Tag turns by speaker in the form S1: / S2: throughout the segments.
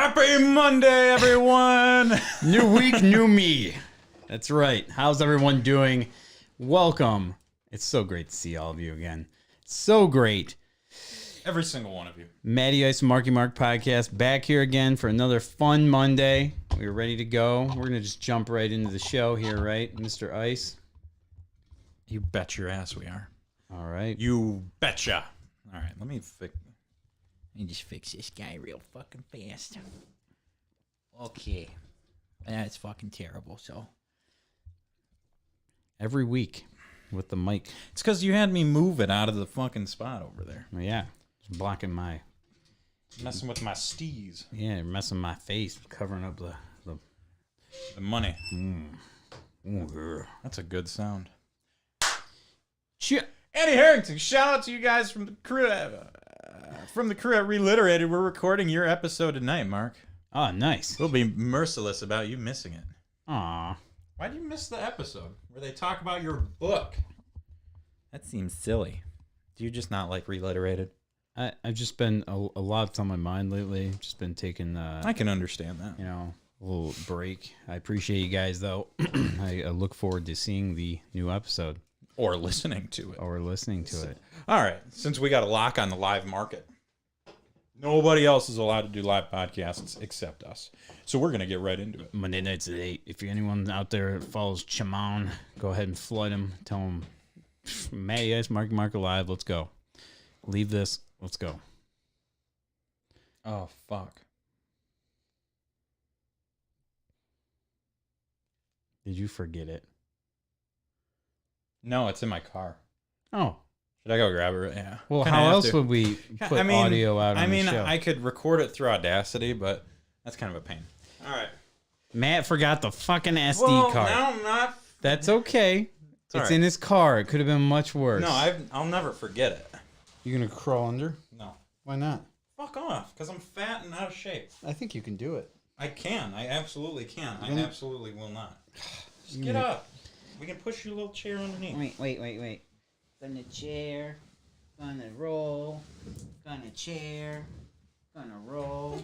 S1: Happy Monday, everyone!
S2: New week, new me. That's right. How's everyone doing? Welcome. It's so great to see all of you again. So great.
S1: Every single one of you.
S2: Matty Ice and Marky Mark podcast back here again for another fun Monday. We're ready to go. We're going to just jump right into the show here, right, Mr. Ice?
S1: You bet your ass we are.
S2: All right.
S1: You betcha. All right, let me
S3: just fix this guy real fucking fast. Okay. That's fucking terrible, so.
S2: Every week with the mic.
S1: It's because you had me move it out of the fucking spot over there.
S2: Well, yeah. It's blocking my...
S1: Messing with my steez.
S2: Yeah, messing my face, covering up the
S1: money.
S2: Ooh.
S1: That's a good sound.
S2: Shit.
S1: Andy Harrington, shout out to you guys from the crew at Reliterated. We're recording your episode tonight, Mark.
S2: Oh, nice.
S1: We'll be merciless about you missing it.
S2: Aw.
S1: Why do you miss the episode where they talk about your book? That seems silly. Do you just not like Reliterated?
S2: I've just been a lot's on my mind lately. Just been taking
S1: I can understand that.
S2: a little break. I appreciate you guys though. I look forward to seeing the new episode
S1: Or listening to it.
S2: or listening to it.
S1: All right. Since we got a lock on the live market, nobody else is allowed to do live podcasts except us. So we're going to get right into it.
S2: Monday nights at 8. If anyone out there follows Chamon, go ahead and flood him. Tell him, Matty Ice, Mark Alive, let's go. Leave this. Let's go.
S1: Oh, fuck.
S2: Did you forget it?
S1: No, it's in my car.
S2: Oh.
S1: Should I go grab it? Yeah.
S2: Well,
S1: Kinda
S2: how
S1: have
S2: else
S1: to.
S2: would we put audio out on the show?
S1: I could record it through Audacity, but that's kind of a pain. All right.
S2: Matt forgot the fucking SD card.
S1: No, I'm not.
S2: That's okay. It's
S1: right.
S2: in his car. It could have been much worse.
S1: No, I'll never forget it.
S2: You gonna crawl under?
S1: No.
S2: Why not?
S1: Fuck off, because I'm fat and out of shape.
S2: I think you can do it.
S1: I can. I absolutely can. I absolutely will not. Just
S2: You
S1: get
S2: gonna-
S1: up. We can push your little chair underneath.
S3: Wait. Gonna chair. Gonna roll. Gonna chair. Gonna roll.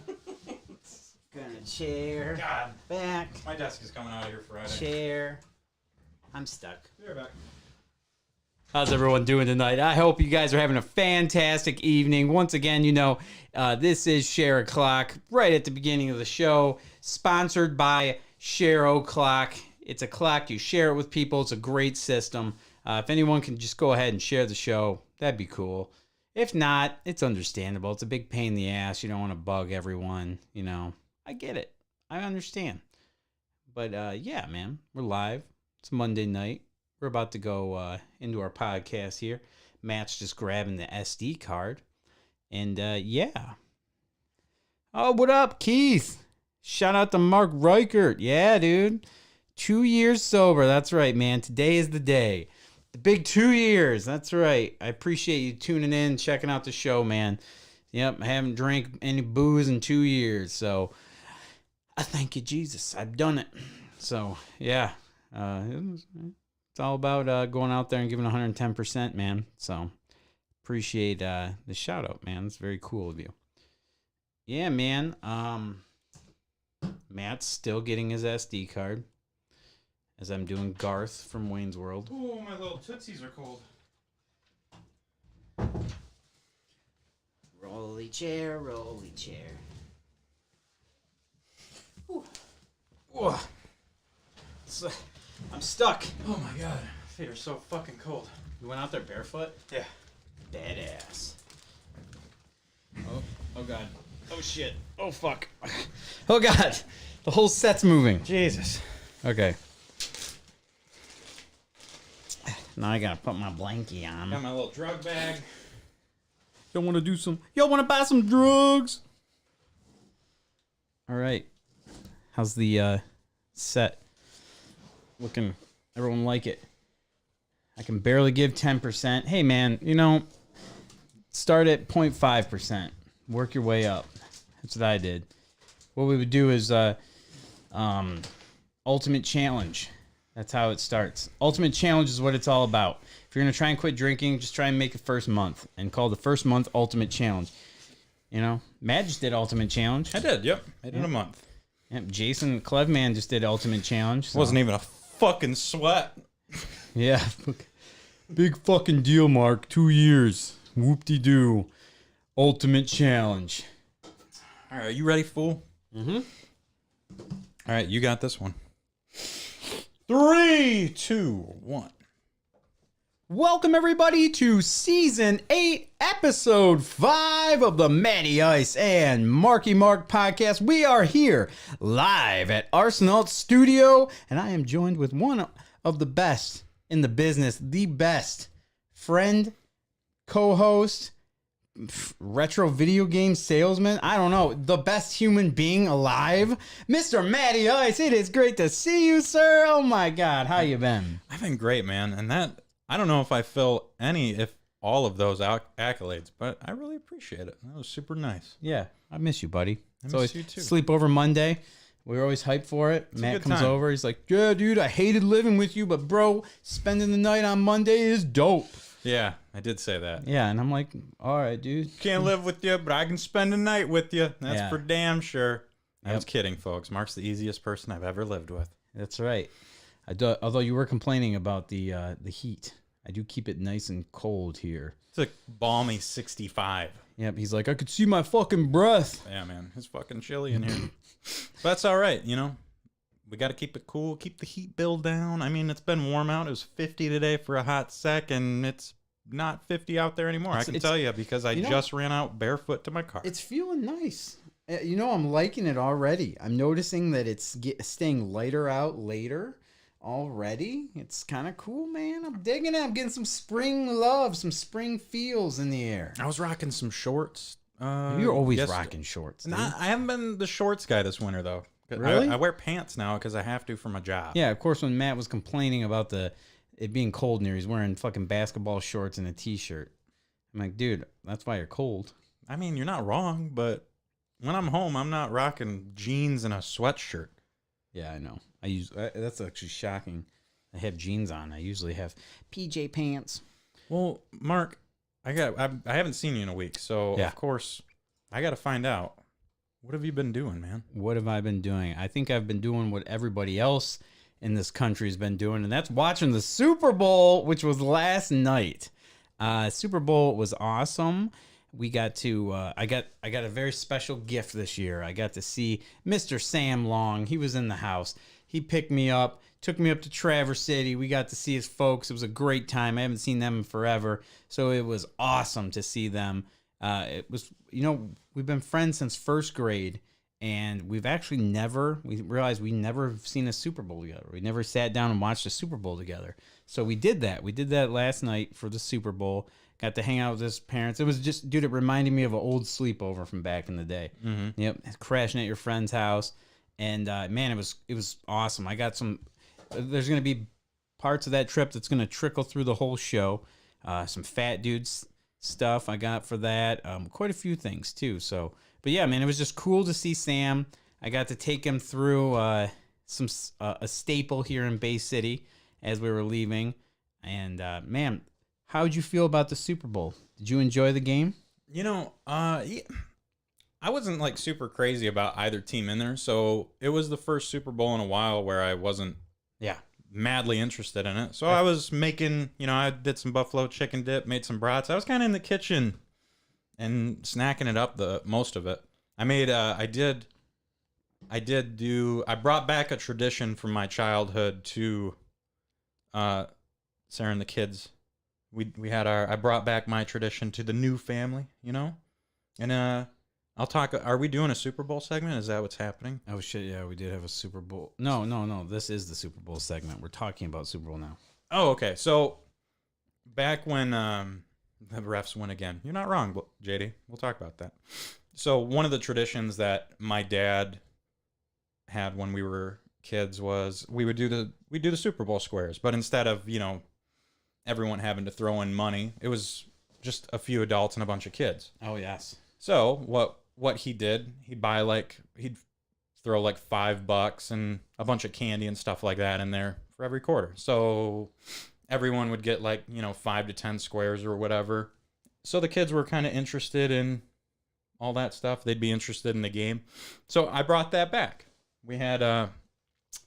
S3: Gonna chair.
S1: God,
S3: Back.
S1: my desk is coming out of here Friday.
S3: Chair. I'm stuck.
S1: You're back.
S2: How's everyone doing tonight? I hope you guys are having a fantastic evening. Once again, this is Share a Clock right at the beginning of the show, sponsored by Share O'Clock. It's a clock. You share it with people. It's a great system. If anyone can just go ahead and share the show, that'd be cool. If not, it's understandable. It's a big pain in the ass. You don't want to bug everyone. I get it. I understand. But yeah, man, we're live. It's Monday night. We're about to go into our podcast here. Matt's just grabbing the SD card. And yeah. Oh, what up, Keith? Shout out to Mark Reichert. Yeah, dude. 2 years sober. That's right, man. Today is the day. The big 2 years. That's right. I appreciate you tuning in, checking out the show, man. Yep, I haven't drank any booze in 2 years. So I thank you, Jesus. I've done it. So, yeah. It's all about going out there and giving 110%, man. So appreciate the shout out, man. It's very cool of you. Yeah, man. Matt's still getting his SD card as I'm doing Garth from Wayne's World.
S1: Ooh, my little tootsies are cold.
S3: Rolly chair, rolly chair.
S2: Ooh. I'm stuck.
S1: Oh my god, feet are so fucking cold.
S2: You went out there barefoot?
S1: Yeah.
S2: Badass. Oh god. Oh shit. Oh fuck. Oh god. The whole set's moving.
S1: Jesus.
S2: Okay. Now I gotta put my blankie on.
S1: Got my little drug bag.
S2: Y'all wanna buy some drugs? Alright. How's the set looking? Everyone like it? I can barely give 10%. Hey man, start at 0.5%. Work your way up. That's what I did. What we would do is Ultimate Challenge. That's how it starts. Ultimate Challenge is what it's all about. If you're going to try and quit drinking, just try and make the first month and call the first month Ultimate Challenge. You know, Matt just did Ultimate Challenge.
S1: I did. Yep, I did a month.
S2: Yep, Jason Clevman just did Ultimate Challenge. So.
S1: Wasn't even a fucking sweat.
S2: Yeah. Big fucking deal, Mark. 2 years. Whoop-de-doo. Ultimate Challenge.
S1: All right, you ready, fool?
S2: Mm-hmm.
S1: All right, you got this one. 3, 2, 1.
S2: Welcome, everybody, to Season 8, Episode 5 of the Matty Ice and Marky Mark podcast. We are here live at Arsenal Studio, and I am joined with one of the best in the business, the best friend, co-host, retro video game salesman, I don't know, the best human being alive, Mr. Matty Ice. It is great to see you, sir. Oh my God, how you been?
S1: I've been great, man, and that I don't know if I fill any, if all of those accolades, but I really appreciate it. That was super nice.
S2: Yeah, I miss you, buddy.
S1: I miss you too.
S2: Sleepover Monday. We're always hyped for it.
S1: It's
S2: Matt comes over. He's like, yeah, dude, I hated living with you, but bro, spending the night on Monday is dope.
S1: Yeah, I did say that.
S2: Yeah, and I'm like, all right, dude.
S1: Can't live with you, but I can spend a night with you. That's
S2: Yeah.
S1: for damn sure. I
S2: Yep.
S1: was kidding, folks. Mark's the easiest person I've ever lived with.
S2: That's right. Although you were complaining about the heat, I do keep it nice and cold here.
S1: It's a balmy 65.
S2: Yep, he's like, I could see my fucking breath.
S1: Yeah, man. It's fucking chilly in here. But that's all right, you know. We got to keep it cool, keep the heat bill down. I mean, it's been warm out. It was 50 today for a hot sec, and it's not 50 out there anymore. I can tell you because I just ran out barefoot to my car.
S2: It's feeling nice. You know, I'm liking it already. I'm noticing that it's staying lighter out later already. It's kind of cool, man. I'm digging it. I'm getting some spring love, some spring feels in the air.
S1: I was rocking some shorts.
S2: You're always
S1: yes-
S2: rocking shorts. Dude.
S1: I haven't been the shorts guy this winter, though.
S2: Really?
S1: I wear pants now because I have to for my job.
S2: Yeah, of course, when Matt was complaining about it being cold in here, he's wearing fucking basketball shorts and a t-shirt. I'm like, dude, that's why you're cold.
S1: I mean, you're not wrong, but when I'm home, I'm not rocking jeans and a sweatshirt.
S2: Yeah, I know. That's actually shocking. I have jeans on. I usually have PJ pants.
S1: Well, Mark, I haven't seen you in a week, so
S2: Yeah.
S1: of course I got to find out. What have you been doing, man?
S2: What have I been doing? I think I've been doing what everybody else in this country has been doing, and that's watching the Super Bowl, which was last night. Super Bowl was awesome. We got to I got a very special gift this year. I got to see Mr. Sam Long. He was in the house. He picked me up, took me up to Traverse City. We got to see his folks. It was a great time. I haven't seen them in forever, so it was awesome to see them. It was, you know, we've been friends since first grade, and we realized we never have seen a Super Bowl together. We never sat down and watched a Super Bowl together. So we did that. We did that last night for the Super Bowl. Got to hang out with his parents. It was just, dude, it reminded me of an old sleepover from back in the day.
S1: Mm-hmm.
S2: Yep, crashing at your friend's house. And, man, it was awesome. I got there's going to be parts of that trip that's going to trickle through the whole show. Some fat dudes stuff I got for that. Quite a few things too. So, but yeah, man, it was just cool to see Sam. I got to take him through a staple here in Bay City as we were leaving. And man, how'd you feel about the Super Bowl? Did you enjoy the game?
S1: You know, yeah, I wasn't like super crazy about either team in there, so it was the first Super Bowl in a while where I wasn't madly interested in it. So I was making, you know, I did some buffalo chicken dip, made some brats. I was kind of in the kitchen and snacking it up the most of it. I made I brought back a tradition from my childhood to Sarah and the kids. I brought back my tradition to the new family, you know? And I'll talk. Are we doing a Super Bowl segment? Is that what's happening?
S2: Oh shit! Yeah, we did have a Super Bowl. No. This is the Super Bowl segment. We're talking about Super Bowl now.
S1: Oh, okay. So back when the refs win again, you're not wrong, JD. We'll talk about that. So one of the traditions that my dad had when we were kids was we do the Super Bowl squares, but instead of, you know, everyone having to throw in money, it was just a few adults and a bunch of kids.
S2: Oh yes.
S1: So what he did, he'd throw like $5 and a bunch of candy and stuff like that in there for every quarter. So everyone would get like, you know, 5 to 10 squares or whatever. So the kids were kind of interested in all that stuff. They'd be interested in the game. So I brought that back. We had,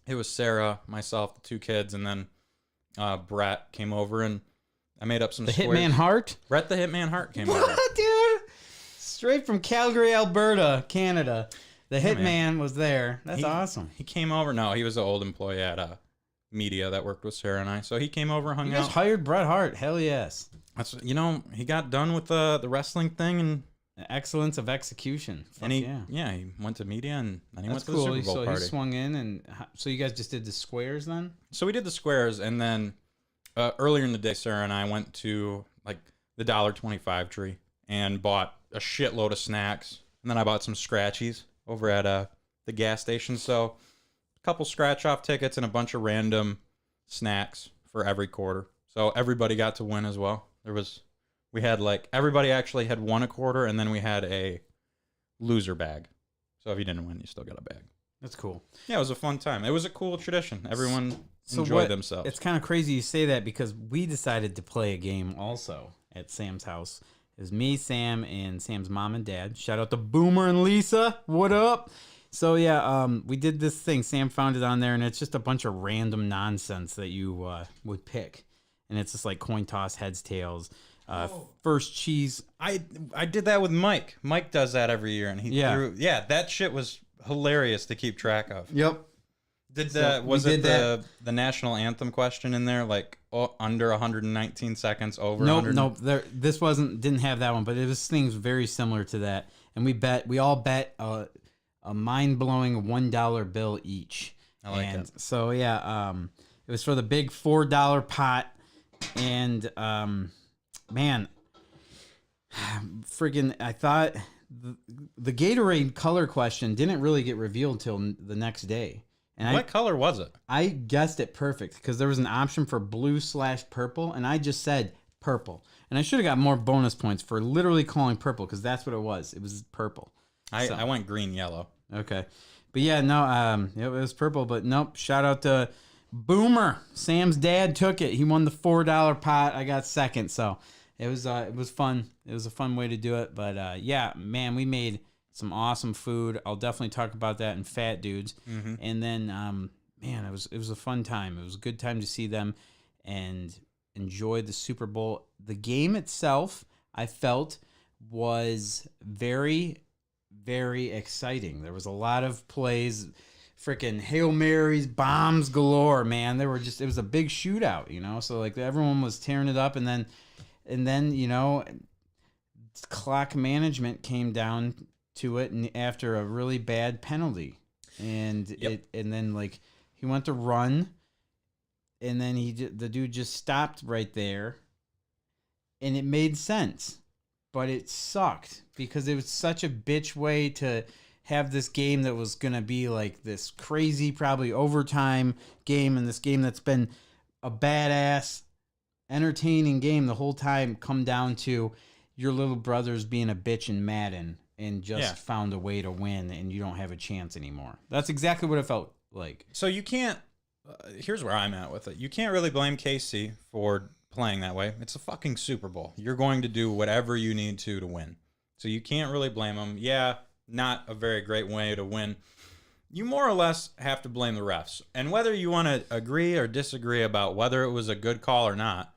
S1: it was Sarah, myself, the two kids, and then Brett came over, and I made up some
S2: The
S1: squares.
S2: Hitman Hart?
S1: Brett the Hitman Hart came over.
S2: Dude? Straight from Calgary, Alberta, Canada. The
S1: Yeah,
S2: Hitman was there. That's awesome.
S1: He came over. No, he was an old employee at media that worked with Sarah and I. So he came over, hung
S2: You guys
S1: out.
S2: hired Bret Hart. Hell yes.
S1: That's, he got done with the wrestling thing, and
S2: The excellence of execution. Fuck
S1: he
S2: yeah.
S1: he went to media, and then he
S2: That's
S1: went to
S2: cool.
S1: the Super Bowl
S2: So
S1: party.
S2: he swung in, and so you guys just did the squares then?
S1: So we did the squares, and then earlier in the day, Sarah and I went to like the $1.25 tree and bought a shitload of snacks, and then I bought some scratchies over at the gas station. So a couple scratch-off tickets and a bunch of random snacks for every quarter. So everybody got to win as well. We had like everybody actually had won a quarter, and then we had a loser bag. So if you didn't win, you still got a bag.
S2: That's cool.
S1: Yeah, it was a fun time. It was a cool tradition. Everyone enjoyed
S2: what-
S1: themselves.
S2: It's kind of crazy you say that because we decided to play a game also at Sam's house. It was me, Sam, and Sam's mom and dad. Shout out to Boomer and Lisa. What up? So yeah, we did this thing. Sam found it on there, and it's just a bunch of random nonsense that you would pick, and it's just like coin toss, heads, tails, first cheese.
S1: I did that with Mike. Mike does that every year, and he threw. Yeah, that shit was hilarious to keep track of.
S2: Yep.
S1: Was it the national anthem question in there, like under 119 seconds, over?
S2: Nope. This didn't have that one, but it was things very similar to that. And we all bet a mind-blowing $1 bill each.
S1: I like it.
S2: So yeah, it was for the big $4 pot, and man, friggin', I thought the Gatorade color question didn't really get revealed till the next day. And
S1: What color was it?
S2: I guessed it perfect because there was an option for blue/purple, and I just said purple. And I should have got more bonus points for literally calling purple because that's what it was. It was purple.
S1: I went green, yellow.
S2: Okay. But yeah, no, it was purple, but nope. Shout out to Boomer. Sam's dad took it. He won the $4 pot. I got second. So it was fun. It was a fun way to do it. But yeah, man, we made some awesome food. I'll definitely talk about that in Fat Dudes.
S1: Mm-hmm.
S2: And then, man, it was a fun time. It was a good time to see them and enjoy the Super Bowl. The game itself, I felt, was very, very exciting. There was a lot of plays, freaking Hail Marys, bombs galore, man. It was a big shootout, So like everyone was tearing it up, and then clock management came down to it, and after a really bad penalty, and then like he went to run, and then the dude just stopped right there, and it made sense, but it sucked because it was such a bitch way to have this game that was gonna be like this crazy, probably overtime game, and this game that's been a badass, entertaining game the whole time come down to your little brother's being a bitch in Madden and just found a way to win, and you don't have a chance anymore. That's exactly what it felt like.
S1: So you can't. Here's where I'm at with it. You can't really blame KC for playing that way. It's a fucking Super Bowl. You're going to do whatever you need to win. So you can't really blame them. Yeah, not a very great way to win. You more or less have to blame the refs. And whether you want to agree or disagree about whether it was a good call or not,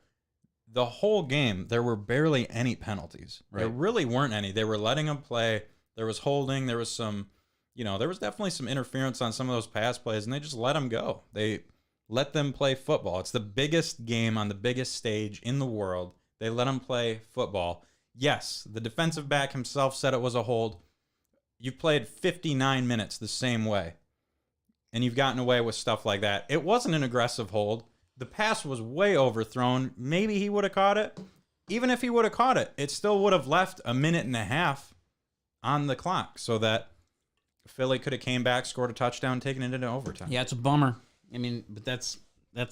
S1: the whole game, there were barely any penalties. Right. There really weren't any. They were letting them play. There was holding. There was some, there was definitely some interference on some of those pass plays, and they just let them go. They let them play football. It's the biggest game on the biggest stage in the world. They let them play football. Yes, the defensive back himself said it was a hold. You've played 59 minutes the same way, and you've gotten away with stuff like that. It wasn't an aggressive hold. The pass was way overthrown. Maybe he would have caught it. Even if he would have caught it, it still would have left a minute and a half on the clock so that Philly could have came back, scored a touchdown, taken it into overtime.
S2: Yeah, it's a bummer. I mean, but that's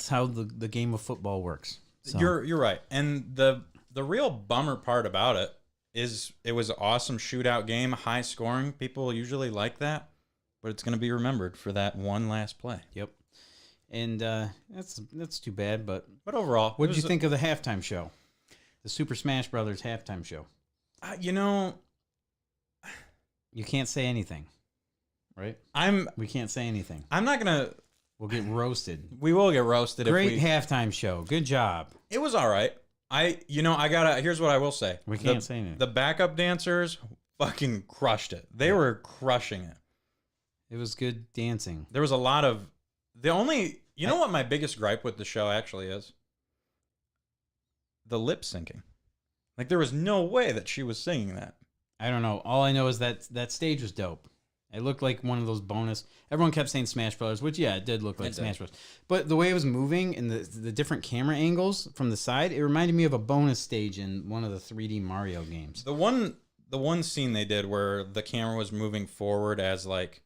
S2: how the game of football works. So.
S1: You're right. And the real bummer part about it is it was an awesome shootout game, high scoring. People usually like that, but it's going to be remembered for that one last play.
S2: Yep. And that's too bad, but
S1: overall,
S2: what did you think of the halftime show? The Super Smash Brothers halftime show? You can't say anything, right? We can't say anything.
S1: I'm not gonna.
S2: We'll get roasted.
S1: We will get roasted.
S2: Great
S1: if we,
S2: halftime show. Good job.
S1: It was all right. I gotta. Here's what I will say.
S2: We can't say anything.
S1: The backup dancers fucking crushed it. They were crushing it.
S2: It was good dancing.
S1: There was a lot of the only. You know what my biggest gripe with the show actually is? The lip syncing. Like there was no way that she was singing that.
S2: I don't know. All I know is that stage was dope. It looked like one of those bonus. Everyone kept saying Smash Brothers, which yeah, it did look like Smash Bros. But the way it was moving and the different camera angles from the side, it reminded me of a bonus stage in one of the 3D Mario games.
S1: The one scene they did where the camera was moving forward as like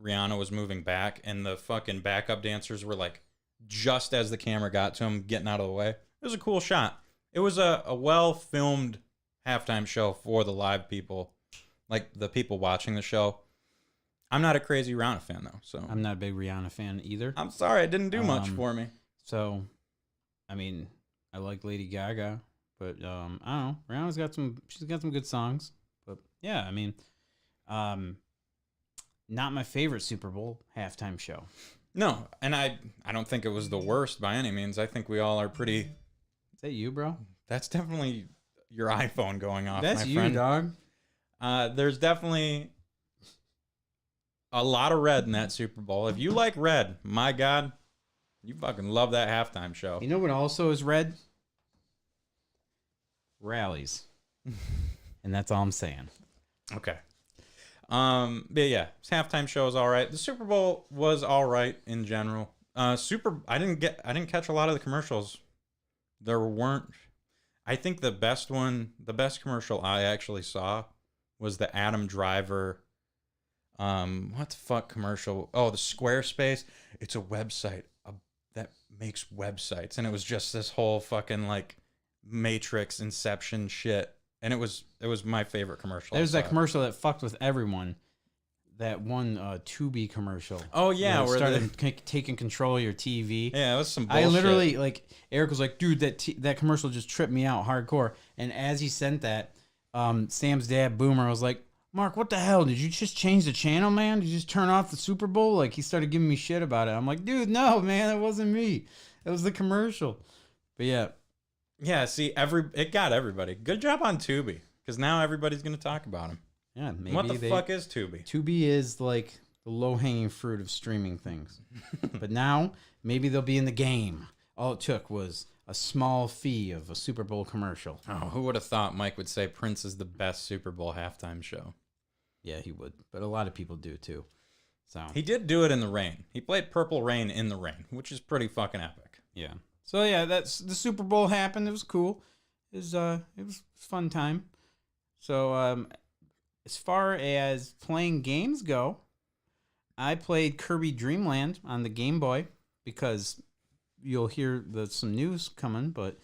S1: Rihanna was moving back, and the fucking backup dancers were like just as the camera got to them, getting out of the way. It was a cool shot. It was a well filmed halftime show for the live people, like the people watching the show. I'm not a crazy Rihanna fan though, so
S2: I'm not a big Rihanna fan either.
S1: I'm sorry, it didn't do much for me.
S2: So, I mean, I like Lady Gaga, but I don't know. Rihanna's got some good songs, but yeah, I mean, not my favorite Super Bowl halftime show.
S1: No, and I don't think it was the worst by any means. I think we all are pretty.
S2: Is that you, bro?
S1: That's definitely your iPhone going off.
S2: That's
S1: my
S2: you,
S1: friend.
S2: dog.
S1: There's definitely a lot of red in that Super Bowl. If you like red, my God, you fucking love that halftime show.
S2: You know what also is red? Rallies. And that's all I'm saying.
S1: Okay. But yeah, this halftime show is all right. The Super Bowl was all right in general. I didn't catch a lot of the commercials. There weren't. I think the best commercial I actually saw was the Adam Driver. What the fuck commercial? Oh, the Squarespace. It's a website that makes websites, and it was just this whole fucking like Matrix Inception shit, and it was my favorite commercial.
S2: There's that commercial that fucked with everyone. That one Tubi commercial.
S1: Oh yeah,
S2: where started taking control of your TV.
S1: Yeah, it was some bullshit.
S2: I literally like Eric was like, dude, that commercial just tripped me out hardcore. And as he sent that, Sam's dad Boomer was like, Mark, what the hell? Did you just change the channel, man? Did you just turn off the Super Bowl? Like, he started giving me shit about it. I'm like, dude, no, man, it wasn't me. It was the commercial. But yeah.
S1: Yeah, see, it got everybody. Good job on Tubi, because now everybody's going to talk about him.
S2: Yeah, maybe
S1: what the fuck is Tubi?
S2: Tubi is like the low-hanging fruit of streaming things. But now, maybe they'll be in the game. All it took was a small fee of a Super Bowl commercial.
S1: Oh, who would have thought Mike would say Prince is the best Super Bowl halftime show?
S2: Yeah, he would. But a lot of people do, too. So
S1: he did do it in the rain. He played Purple Rain in the rain, which is pretty fucking epic.
S2: Yeah. So, yeah, that's the Super Bowl happened. It was cool. It was a fun time. So, as far as playing games go, I played Kirby Dream Land on the Game Boy because you'll hear some news coming. But,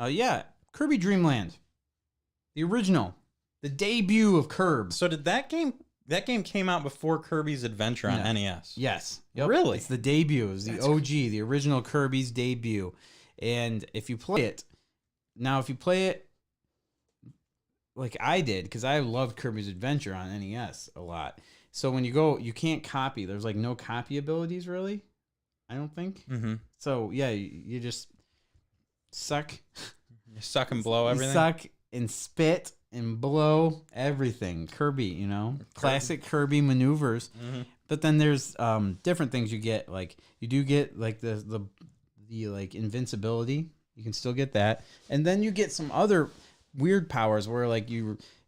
S2: yeah, Kirby Dream Land, the original. The debut of Kirby.
S1: So did that game came out before Kirby's Adventure on NES?
S2: Yes.
S1: Yep. Really?
S2: It's the debut. It was the OG, the original Kirby's debut. And if you play it like I did, because I loved Kirby's Adventure on NES a lot. So when you go, you can't copy. There's like no copy abilities really, I don't think.
S1: Mm-hmm.
S2: So yeah, you just suck.
S1: You suck and blow everything?
S2: You suck and spit and blow everything. Kirby, classic Kirby maneuvers.
S1: Mm-hmm.
S2: But then there's different things you get. Like you do get like the like invincibility. You can still get that, and then you get some other weird powers where like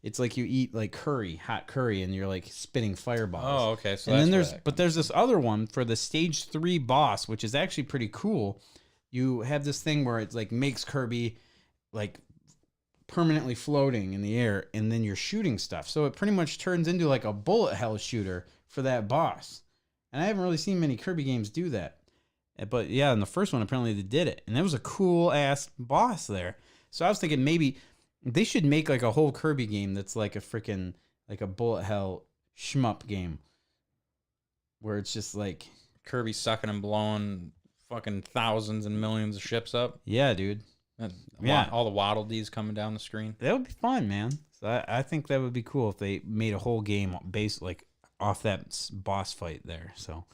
S2: it's like you eat like hot curry, and you're like spitting fireballs.
S1: Oh, okay. So
S2: and then there's this other one for the stage 3 boss, which is actually pretty cool. You have this thing where it's like makes Kirby like permanently floating in the air, and then you're shooting stuff. So it pretty much turns into like a bullet hell shooter for that boss. And I haven't really seen many Kirby games do that. But yeah, in the first one, apparently they did it. And it was a cool ass boss there. So I was thinking maybe they should make like a whole Kirby game that's like a freaking, like a bullet hell shmup game. Where it's just like
S1: Kirby sucking and blowing fucking thousands and millions of ships up.
S2: Yeah, dude. Yeah.
S1: All the Waddle Dees coming down the screen.
S2: That would be fun, man. So I think that would be cool if they made a whole game based like off that boss fight there. So,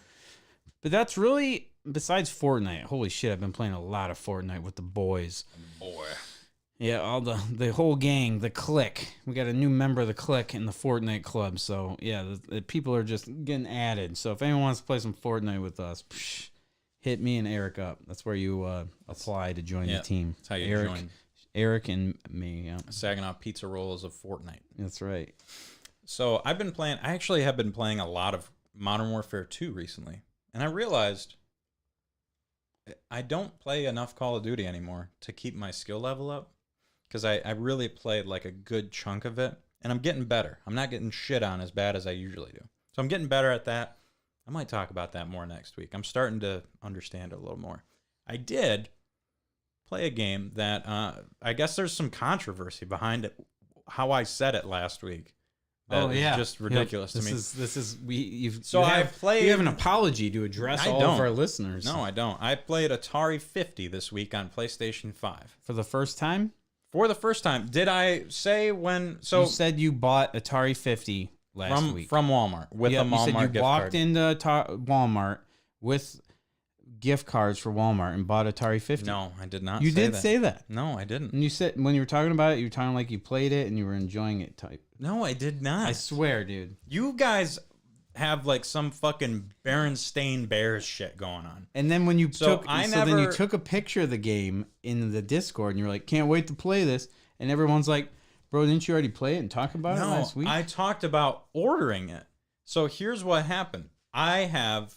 S2: but that's really besides Fortnite. Holy shit, I've been playing a lot of Fortnite with the boys.
S1: Boy.
S2: Yeah, all the whole gang, the clique. We got a new member of the clique in the Fortnite club. So yeah, the people are just getting added. So if anyone wants to play some Fortnite with us, hit me and Eric up. That's where you apply to join the team.
S1: That's how you join.
S2: Eric and me. Yeah.
S1: Saginaw Pizza Rolls of Fortnite.
S2: That's right.
S1: So I actually have been playing a lot of Modern Warfare 2 recently. And I realized I don't play enough Call of Duty anymore to keep my skill level up. Because I really played like a good chunk of it. And I'm getting better. I'm not getting shit on as bad as I usually do. So I'm getting better at that. I might talk about that more next week. I'm starting to understand it a little more. I did play a game that I guess there's some controversy behind it. How I said it last week. That is just ridiculous to me.
S2: You have an apology to address all of our listeners.
S1: No, I don't. I played Atari 50 this week on PlayStation 5
S2: for the first time.
S1: For the first time, did I say when? So
S2: you said you bought Atari 50 last week
S1: from Walmart with a Walmart
S2: you said you
S1: gift
S2: walked
S1: card.
S2: into Walmart with gift cards for Walmart and bought Atari 50.
S1: No, I did not.
S2: You did say that.
S1: No, I didn't.
S2: And you said when you were talking about it, you were talking like you played it and you were enjoying it. Type.
S1: No, I did not.
S2: I swear, dude.
S1: You guys have like some fucking Berenstain Bears shit going on.
S2: And then when you then you took a picture of the game in the Discord and you're like, can't wait to play this. And everyone's like, bro, didn't you already play it and talk about it last week?
S1: I talked about ordering it. So here's what happened. I have,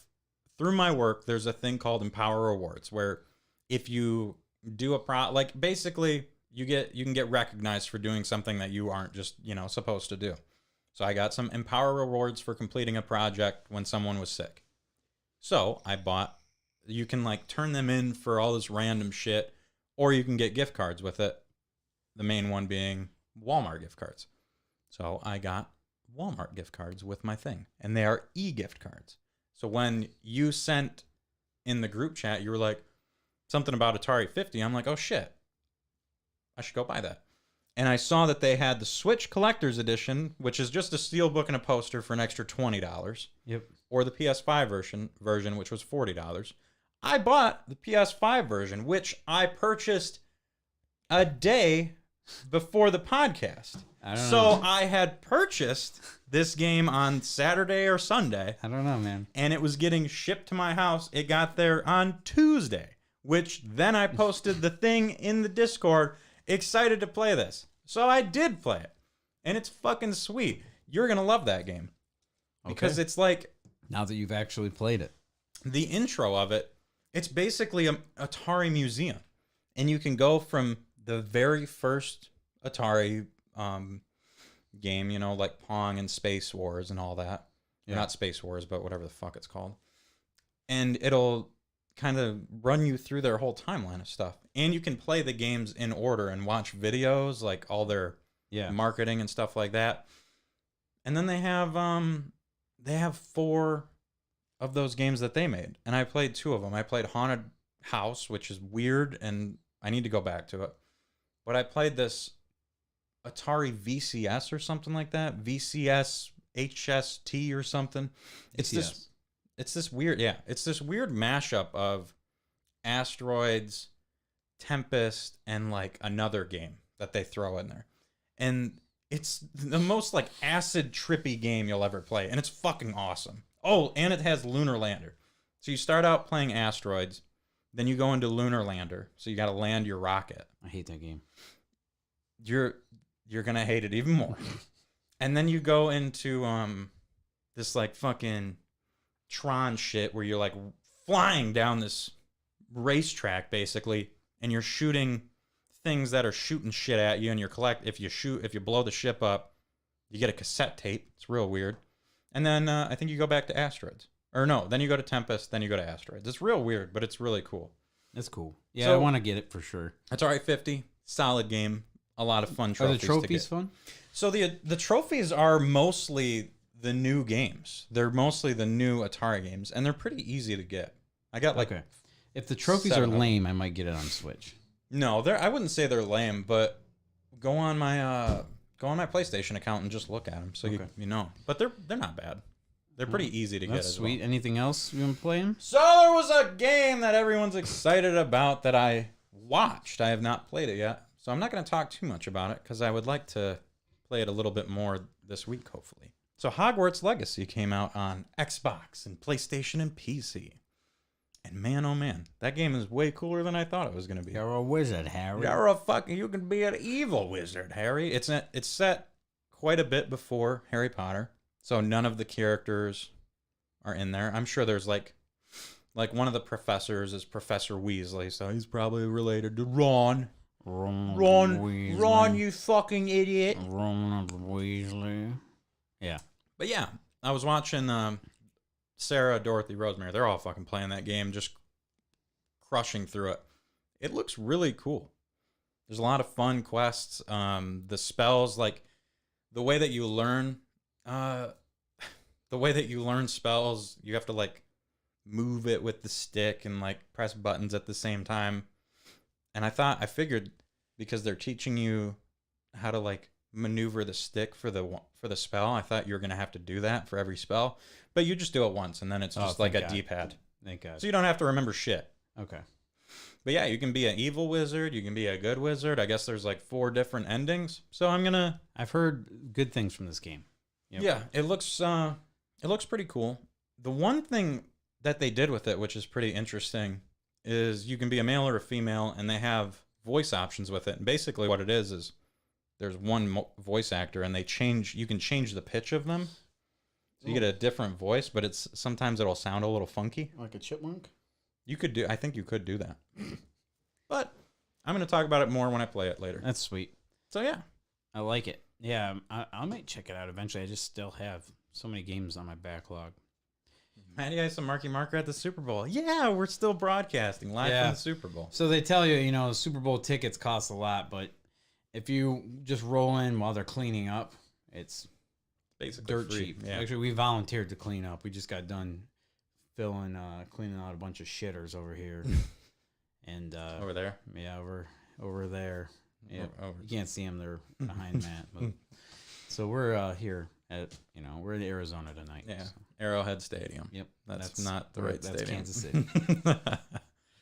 S1: through my work, there's a thing called Empower Rewards where if you do basically you can get recognized for doing something that you aren't just, supposed to do. So I got some Empower Rewards for completing a project when someone was sick. So you can like turn them in for all this random shit, or you can get gift cards with it. The main one being Walmart gift cards. So I got Walmart gift cards with my thing, and they are e-gift cards. So when you sent in the group chat, you were like, something about Atari 50. I'm like, oh shit, I should go buy that. And I saw that they had the Switch Collector's Edition, which is just a steelbook and a poster for an extra $20.
S2: Yep.
S1: Or the PS5 version, which was $40. I bought the PS5 version, which I purchased a day before the podcast. So I had purchased this game on Saturday or Sunday.
S2: I don't know, man.
S1: And it was getting shipped to my house. It got there on Tuesday, which then I posted the thing in the Discord, excited to play this. So I did play it. And it's fucking sweet. You're going to love that game. Because it's like...
S2: Now that you've actually played it.
S1: The intro of it, it's basically an Atari museum. And you can go from the very first Atari game, like Pong and Space Wars and all that. Yeah. Not Space Wars, but whatever the fuck it's called. And it'll kind of run you through their whole timeline of stuff. And you can play the games in order and watch videos, like all their marketing and stuff like that. And then they have 4 of those games that they made. And I played 2 of them. I played Haunted House, which is weird, and I need to go back to it. But I played this Atari VCS or something like that. VCS HST or something. It's this weird mashup of Asteroids, Tempest, and like another game that they throw in there. And it's the most like acid trippy game you'll ever play. And it's fucking awesome. Oh, and it has Lunar Lander. So you start out playing Asteroids, then you go into Lunar Lander. So you got to land your rocket.
S2: I hate that game.
S1: You're going to hate it even more. And then you go into this like fucking Tron shit where you're like flying down this racetrack basically, and you're shooting things that are shooting shit at you, and if you blow the ship up, you get a cassette tape. It's real weird. And then I think you go back to Asteroids. Or no, then you go to Tempest, then you go to Asteroids. It's real weird, but it's really cool.
S2: It's cool. Yeah, I want to get it for sure.
S1: Atari 50, solid game. A lot of fun trophies.
S2: Are the trophies fun?
S1: So the trophies are mostly the new games. They're mostly the new Atari games, and they're pretty easy to get. I got like...
S2: Okay. If the trophies are lame, I might get it on Switch.
S1: No, I wouldn't say they're lame, but go on my PlayStation account and just look at them, so you know. But they're not bad. They're pretty easy to get.
S2: That's
S1: as
S2: sweet.
S1: well.
S2: Anything else you been playing?
S1: So there was a game that everyone's excited about that I watched. I have not played it yet, so I'm not going to talk too much about it because I would like to play it a little bit more this week, hopefully. So Hogwarts Legacy came out on Xbox and PlayStation and PC. And man, oh man, that game is way cooler than I thought it was going to be.
S2: You're a wizard, Harry.
S1: You can be an evil wizard, Harry. It's set quite a bit before Harry Potter, so none of the characters are in there. I'm sure there's like one of the professors is Professor Weasley, so he's probably related to Ron. Ron, you fucking idiot.
S2: Ron Weasley. Yeah.
S1: But yeah, I was watching Sarah, Dorothy, Rosemary. They're all fucking playing that game, just crushing through it. It looks really cool. There's a lot of fun quests. The spells, like the way that you learn spells, you have to like move it with the stick and like press buttons at the same time. And I figured because they're teaching you how to like maneuver the stick for the spell, I thought you were going to have to do that for every spell, but you just do it once and then it's just like a D-pad. Thank God. So you don't have to remember shit.
S2: Okay.
S1: But yeah, you can be an evil wizard, you can be a good wizard. I guess there's like 4 different endings. So
S2: I've heard good things from this game.
S1: Yep. Yeah, it looks pretty cool. The one thing that they did with it, which is pretty interesting, is you can be a male or a female, and they have voice options with it. And basically what it is there's one voice actor, and you can change the pitch of them. So you get a different voice, but sometimes it'll sound a little funky.
S2: Like a chipmunk?
S1: I think you could do that. But I'm going to talk about it more when I play it later.
S2: That's sweet.
S1: So yeah.
S2: I like it. Yeah, I might check it out eventually. I just still have so many games on my backlog.
S1: Matty has some Marky Marker at the Super Bowl. Yeah, we're still broadcasting live from the Super Bowl.
S2: So they tell you, Super Bowl tickets cost a lot, but if you just roll in while they're cleaning up, it's
S1: basically
S2: dirt
S1: free.
S2: cheap.
S1: Yeah.
S2: Actually, we volunteered to clean up. We just got done cleaning out a bunch of shitters over here. And
S1: over there?
S2: Yeah, over there. Yeah,
S1: over.
S2: You can't see them. They're behind Matt. But, so we're here at, we're in Arizona tonight.
S1: Yeah,
S2: so.
S1: Arrowhead Stadium.
S2: Yep.
S1: That's not the right
S2: that's
S1: stadium.
S2: Kansas City.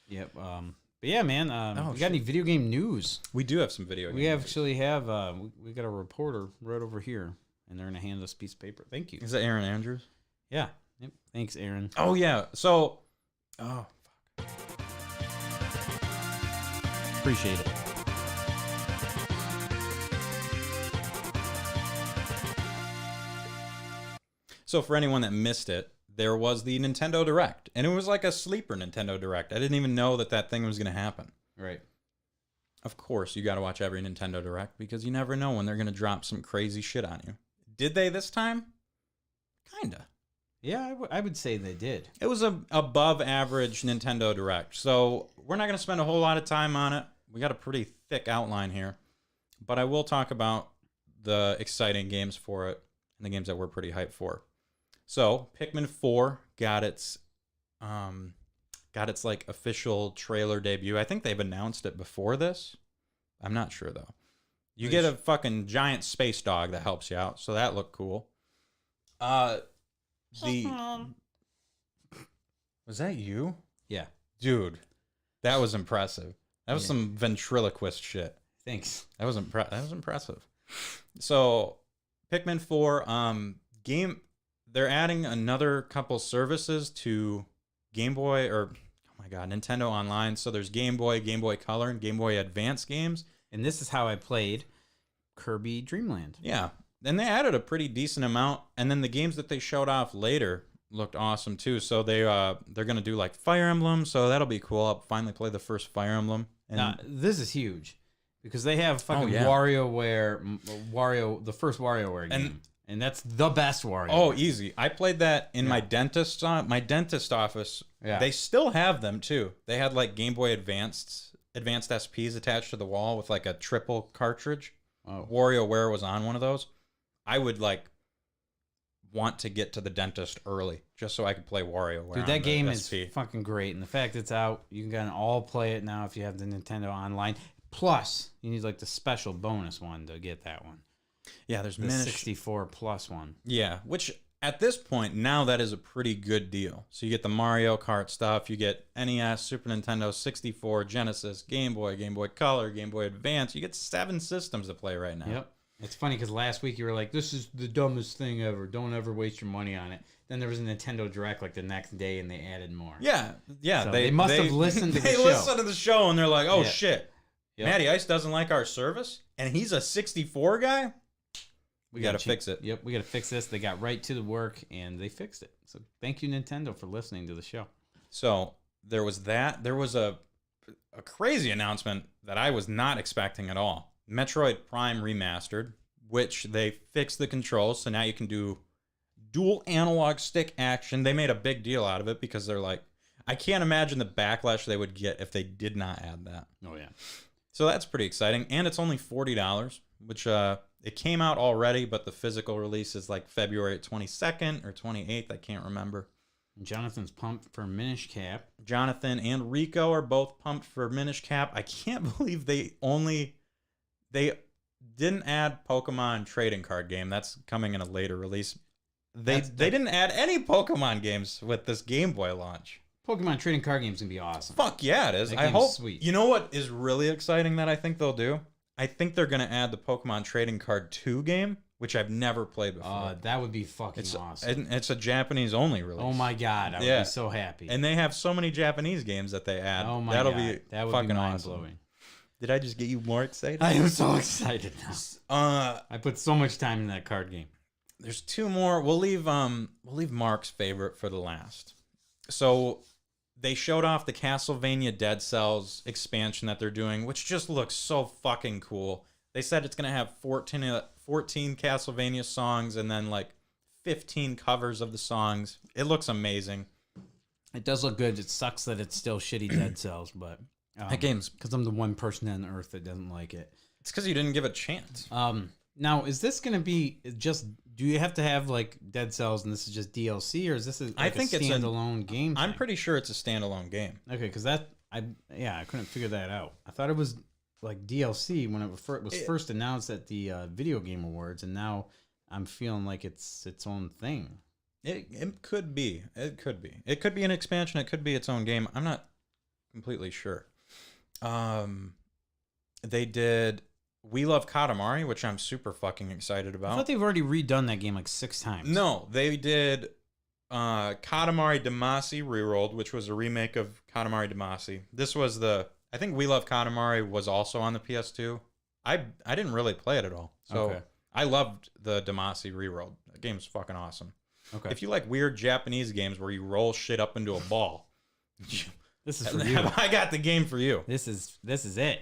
S2: Yep. But yeah, man, we got any video game news?
S1: We do have some video game news.
S2: Actually have, we got a reporter right over here, and they're going to hand us a piece of paper. Thank you.
S1: Is that Aaron Andrews?
S2: Yeah. Yep. Thanks, Aaron.
S1: Oh, yeah. So, fuck.
S2: Appreciate it.
S1: So for anyone that missed it, there was the Nintendo Direct, and it was like a sleeper Nintendo Direct. I didn't even know that thing was going to happen.
S2: Right.
S1: Of course, you got to watch every Nintendo Direct because you never know when they're going to drop some crazy shit on you. Did they this time? Kinda.
S2: Yeah, I would say they did.
S1: It was a above average Nintendo Direct, so we're not going to spend a whole lot of time on it. We got a pretty thick outline here, but I will talk about the exciting games for it and the games that we're pretty hyped for. So, Pikmin 4 got its like official trailer debut. I think they've announced it before this. I'm not sure though. You get a fucking giant space dog that helps you out, so that looked cool. Was that you?
S2: Yeah.
S1: Dude, that was impressive. That was some ventriloquist shit.
S2: Thanks.
S1: That was impressive. So, Pikmin 4 game. They're adding another couple services to Game Boy Nintendo Online. So there's Game Boy, Game Boy Color, and Game Boy Advance games.
S2: And this is how I played Kirby Dream Land.
S1: Yeah. And they added a pretty decent amount. And then the games that they showed off later looked awesome too. So they're going to do like Fire Emblem. So that'll be cool. I'll finally play the first Fire Emblem. And
S2: now, this is huge because they have fucking WarioWare, the first WarioWare game. And that's the best Wario.
S1: Oh, easy. I played that in my dentist office.
S2: Yeah.
S1: They still have them too. They had like Game Boy Advanced SPs attached to the wall with like a triple cartridge.
S2: Oh.
S1: WarioWare was on one of those. I would like want to get to the dentist early just so I could play WarioWare.
S2: Dude,
S1: on
S2: that
S1: the
S2: game
S1: SP.
S2: is fucking great. And the fact it's out, you can all play it now if you have the Nintendo Online. Plus, you need like the special bonus one to get that one.
S1: Yeah, there's
S2: The 64 plus one.
S1: Yeah, which at this point, now that is a pretty good deal. So you get the Mario Kart stuff, you get NES, Super Nintendo, 64, Genesis, Game Boy Color, Game Boy Advance. You get 7 systems to play right now.
S2: Yep. It's funny because last week you were like, this is the dumbest thing ever. Don't ever waste your money on it. Then there was a Nintendo Direct like the next day and they added more.
S1: Yeah.
S2: So they must have listened to the show.
S1: They listened to the show and they're like, oh,
S2: Yeah.
S1: shit.
S2: Yep.
S1: Matty Ice doesn't like our service and he's a 64 guy? We got to fix it.
S2: Yep, we got to fix this. They got right to the work and they fixed it. So thank you, Nintendo, for listening to the show.
S1: So there was that. There was a crazy announcement that I was not expecting at all. Metroid Prime Remastered, which they fixed the controls. So now you can do dual analog stick action. They made a big deal out of it because they're like, I can't imagine the backlash they would get if they did not add that.
S2: Oh, yeah.
S1: So that's pretty exciting. And it's only $40, which it came out already, but the physical release is like February 22nd or 28th. I can't remember.
S2: Jonathan's pumped for Minish Cap.
S1: Jonathan and Rico are both pumped for Minish Cap. I can't believe they didn't add Pokemon trading card game. That's coming in a later release. They didn't add any Pokemon games with this Game Boy launch.
S2: Pokemon trading card game's going to be awesome.
S1: Fuck yeah, it is.
S2: That
S1: I
S2: game's
S1: hope.
S2: sweet.
S1: You know what is really exciting that I think they'll do? I think they're going to add the Pokemon Trading Card 2 game, which I've never played before.
S2: That would be fucking awesome.
S1: It's a Japanese only release.
S2: Oh my God, I would be so happy.
S1: And they have so many Japanese games that they add.
S2: Oh my
S1: That'll
S2: God, that would
S1: fucking
S2: be
S1: awesome.
S2: mind-blowing.
S1: Did I just get you more excited?
S2: I am so excited now. I put so much time in that card game.
S1: There's 2 more. We'll leave Mark's favorite for the last. So they showed off the Castlevania Dead Cells expansion that they're doing, which just looks so fucking cool. They said it's going to have 14 Castlevania songs and then like 15 covers of the songs. It looks amazing.
S2: It does look good. It sucks that it's still shitty Dead Cells, but
S1: That game's...
S2: because I'm the one person on earth that doesn't like it.
S1: It's because you didn't give it a chance.
S2: Now, is this going to be just... Do you have to have like Dead Cells and this is just DLC, or is this
S1: I think
S2: a
S1: it's
S2: standalone game?
S1: I'm pretty sure it's a standalone game.
S2: Okay, because I couldn't figure that out. I thought it was like DLC when it was first announced at the Video Game Awards, and now I'm feeling like it's its own thing.
S1: It could be. It could be. It could be an expansion. It could be its own game. I'm not completely sure. They did We Love Katamari, which I'm super fucking excited about.
S2: I thought they've already redone that game like 6 times.
S1: No, they did Katamari Damacy Rerolled, which was a remake of Katamari Damacy. This was I think We Love Katamari was also on the PS2. I didn't really play it at all. So
S2: Okay.
S1: I loved the Damacy Rerolled. That game's fucking awesome.
S2: Okay.
S1: If you like weird Japanese games where you roll shit up into a ball,
S2: This is for you.
S1: I got the game for you.
S2: This is it.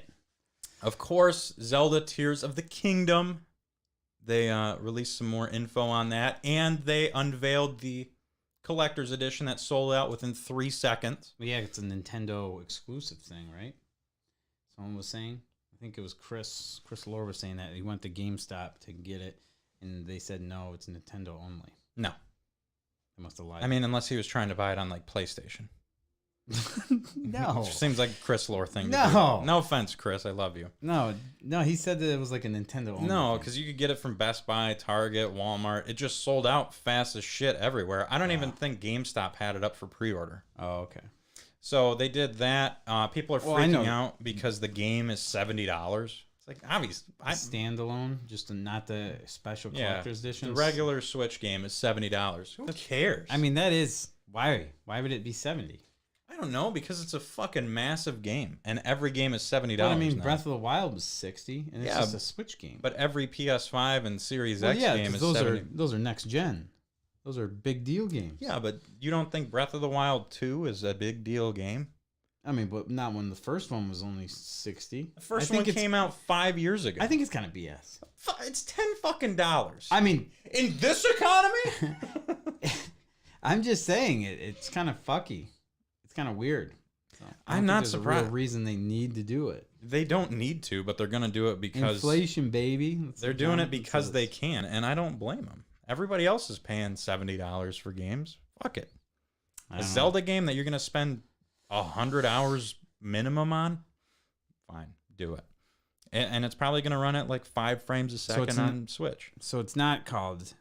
S1: Of course, Zelda Tears of the Kingdom. They released some more info on that, and they unveiled the collector's edition that sold out within 3 seconds.
S2: Well, yeah, it's a Nintendo exclusive thing, right? Someone was saying. I think it was Chris Lore was saying that he went to GameStop to get it, and they said no, it's Nintendo only.
S1: No.
S2: They must have lied.
S1: I mean, unless he was trying to buy it on like PlayStation.
S2: No.
S1: Which seems like a Chris Lore thing to
S2: No.
S1: do. No offense, Chris. I love you.
S2: No, he said that it was like a Nintendo only.
S1: No,
S2: thing.
S1: because you could get it from Best Buy, Target, Walmart. It just sold out fast as shit everywhere. I don't even think GameStop had it up for pre-order.
S2: Oh, okay.
S1: So they did that. People are freaking out because the game is $70. It's like, obviously,
S2: Standalone, just not the special collector's edition.
S1: The regular Switch game is $70. Who cares?
S2: I mean, that is why would it be 70?
S1: I don't know, because it's a fucking massive game, and every game is $70.
S2: But I mean,
S1: now.
S2: Breath of the Wild was 60, and it's just a Switch game.
S1: But every PS5 and Series X game is
S2: those
S1: 70.
S2: those are next gen. Those are big deal games.
S1: Yeah, but you don't think Breath of the Wild 2 is a big deal game?
S2: I mean, but not when the first one was only 60.
S1: The first one came out 5 years ago.
S2: I think it's kind of BS.
S1: It's $10 fucking dollars.
S2: I mean,
S1: in this economy?
S2: I'm just saying it's kind of fucky. It's kind of weird. So,
S1: I'm not
S2: there's
S1: surprised.
S2: A real reason they need to do it.
S1: They don't need to, but they're going to do it because
S2: inflation, baby.
S1: they're doing it because they can, and I don't blame them. everybody else is paying $70 for games. Fuck it.
S2: I
S1: A
S2: don't know.
S1: Zelda game that you're gonna spend 100 hours minimum on, fine, do it. And it's probably gonna run at like 5 frames a second
S2: it's
S1: on Switch.
S2: So it's not called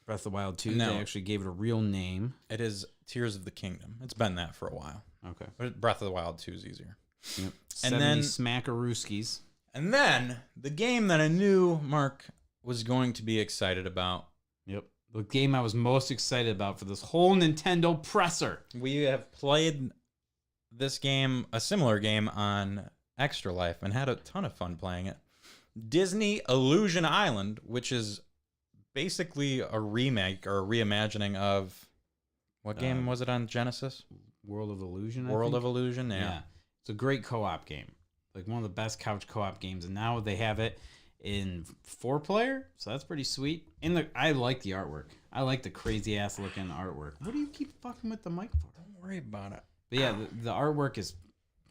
S2: Breath of the Wild 2.
S1: No.
S2: They actually gave it a real name.
S1: It is Tears of the Kingdom. It's been that for a while.
S2: Okay.
S1: But Breath of the Wild 2 is easier.
S2: Yep.
S1: And
S2: 70
S1: then-
S2: Smackarooskies.
S1: And then the game that I knew Mark was going to be excited about.
S2: Yep. The game I was most excited about for this whole Nintendo presser.
S1: We have played this game, a similar game, on Extra Life and had a ton of fun playing it. Disney Illusion Island, which is basically a remake or a reimagining of what game was it on Genesis?
S2: World of Illusion, I
S1: World
S2: think?
S1: of Illusion,
S2: Yeah. It's a great co-op game. Like one of the best couch co-op games. And now they have it in 4-player. So that's pretty sweet. And I like the artwork. I like the crazy ass looking artwork. What do you keep fucking with the mic for?
S1: Don't worry about it.
S2: But yeah, the artwork is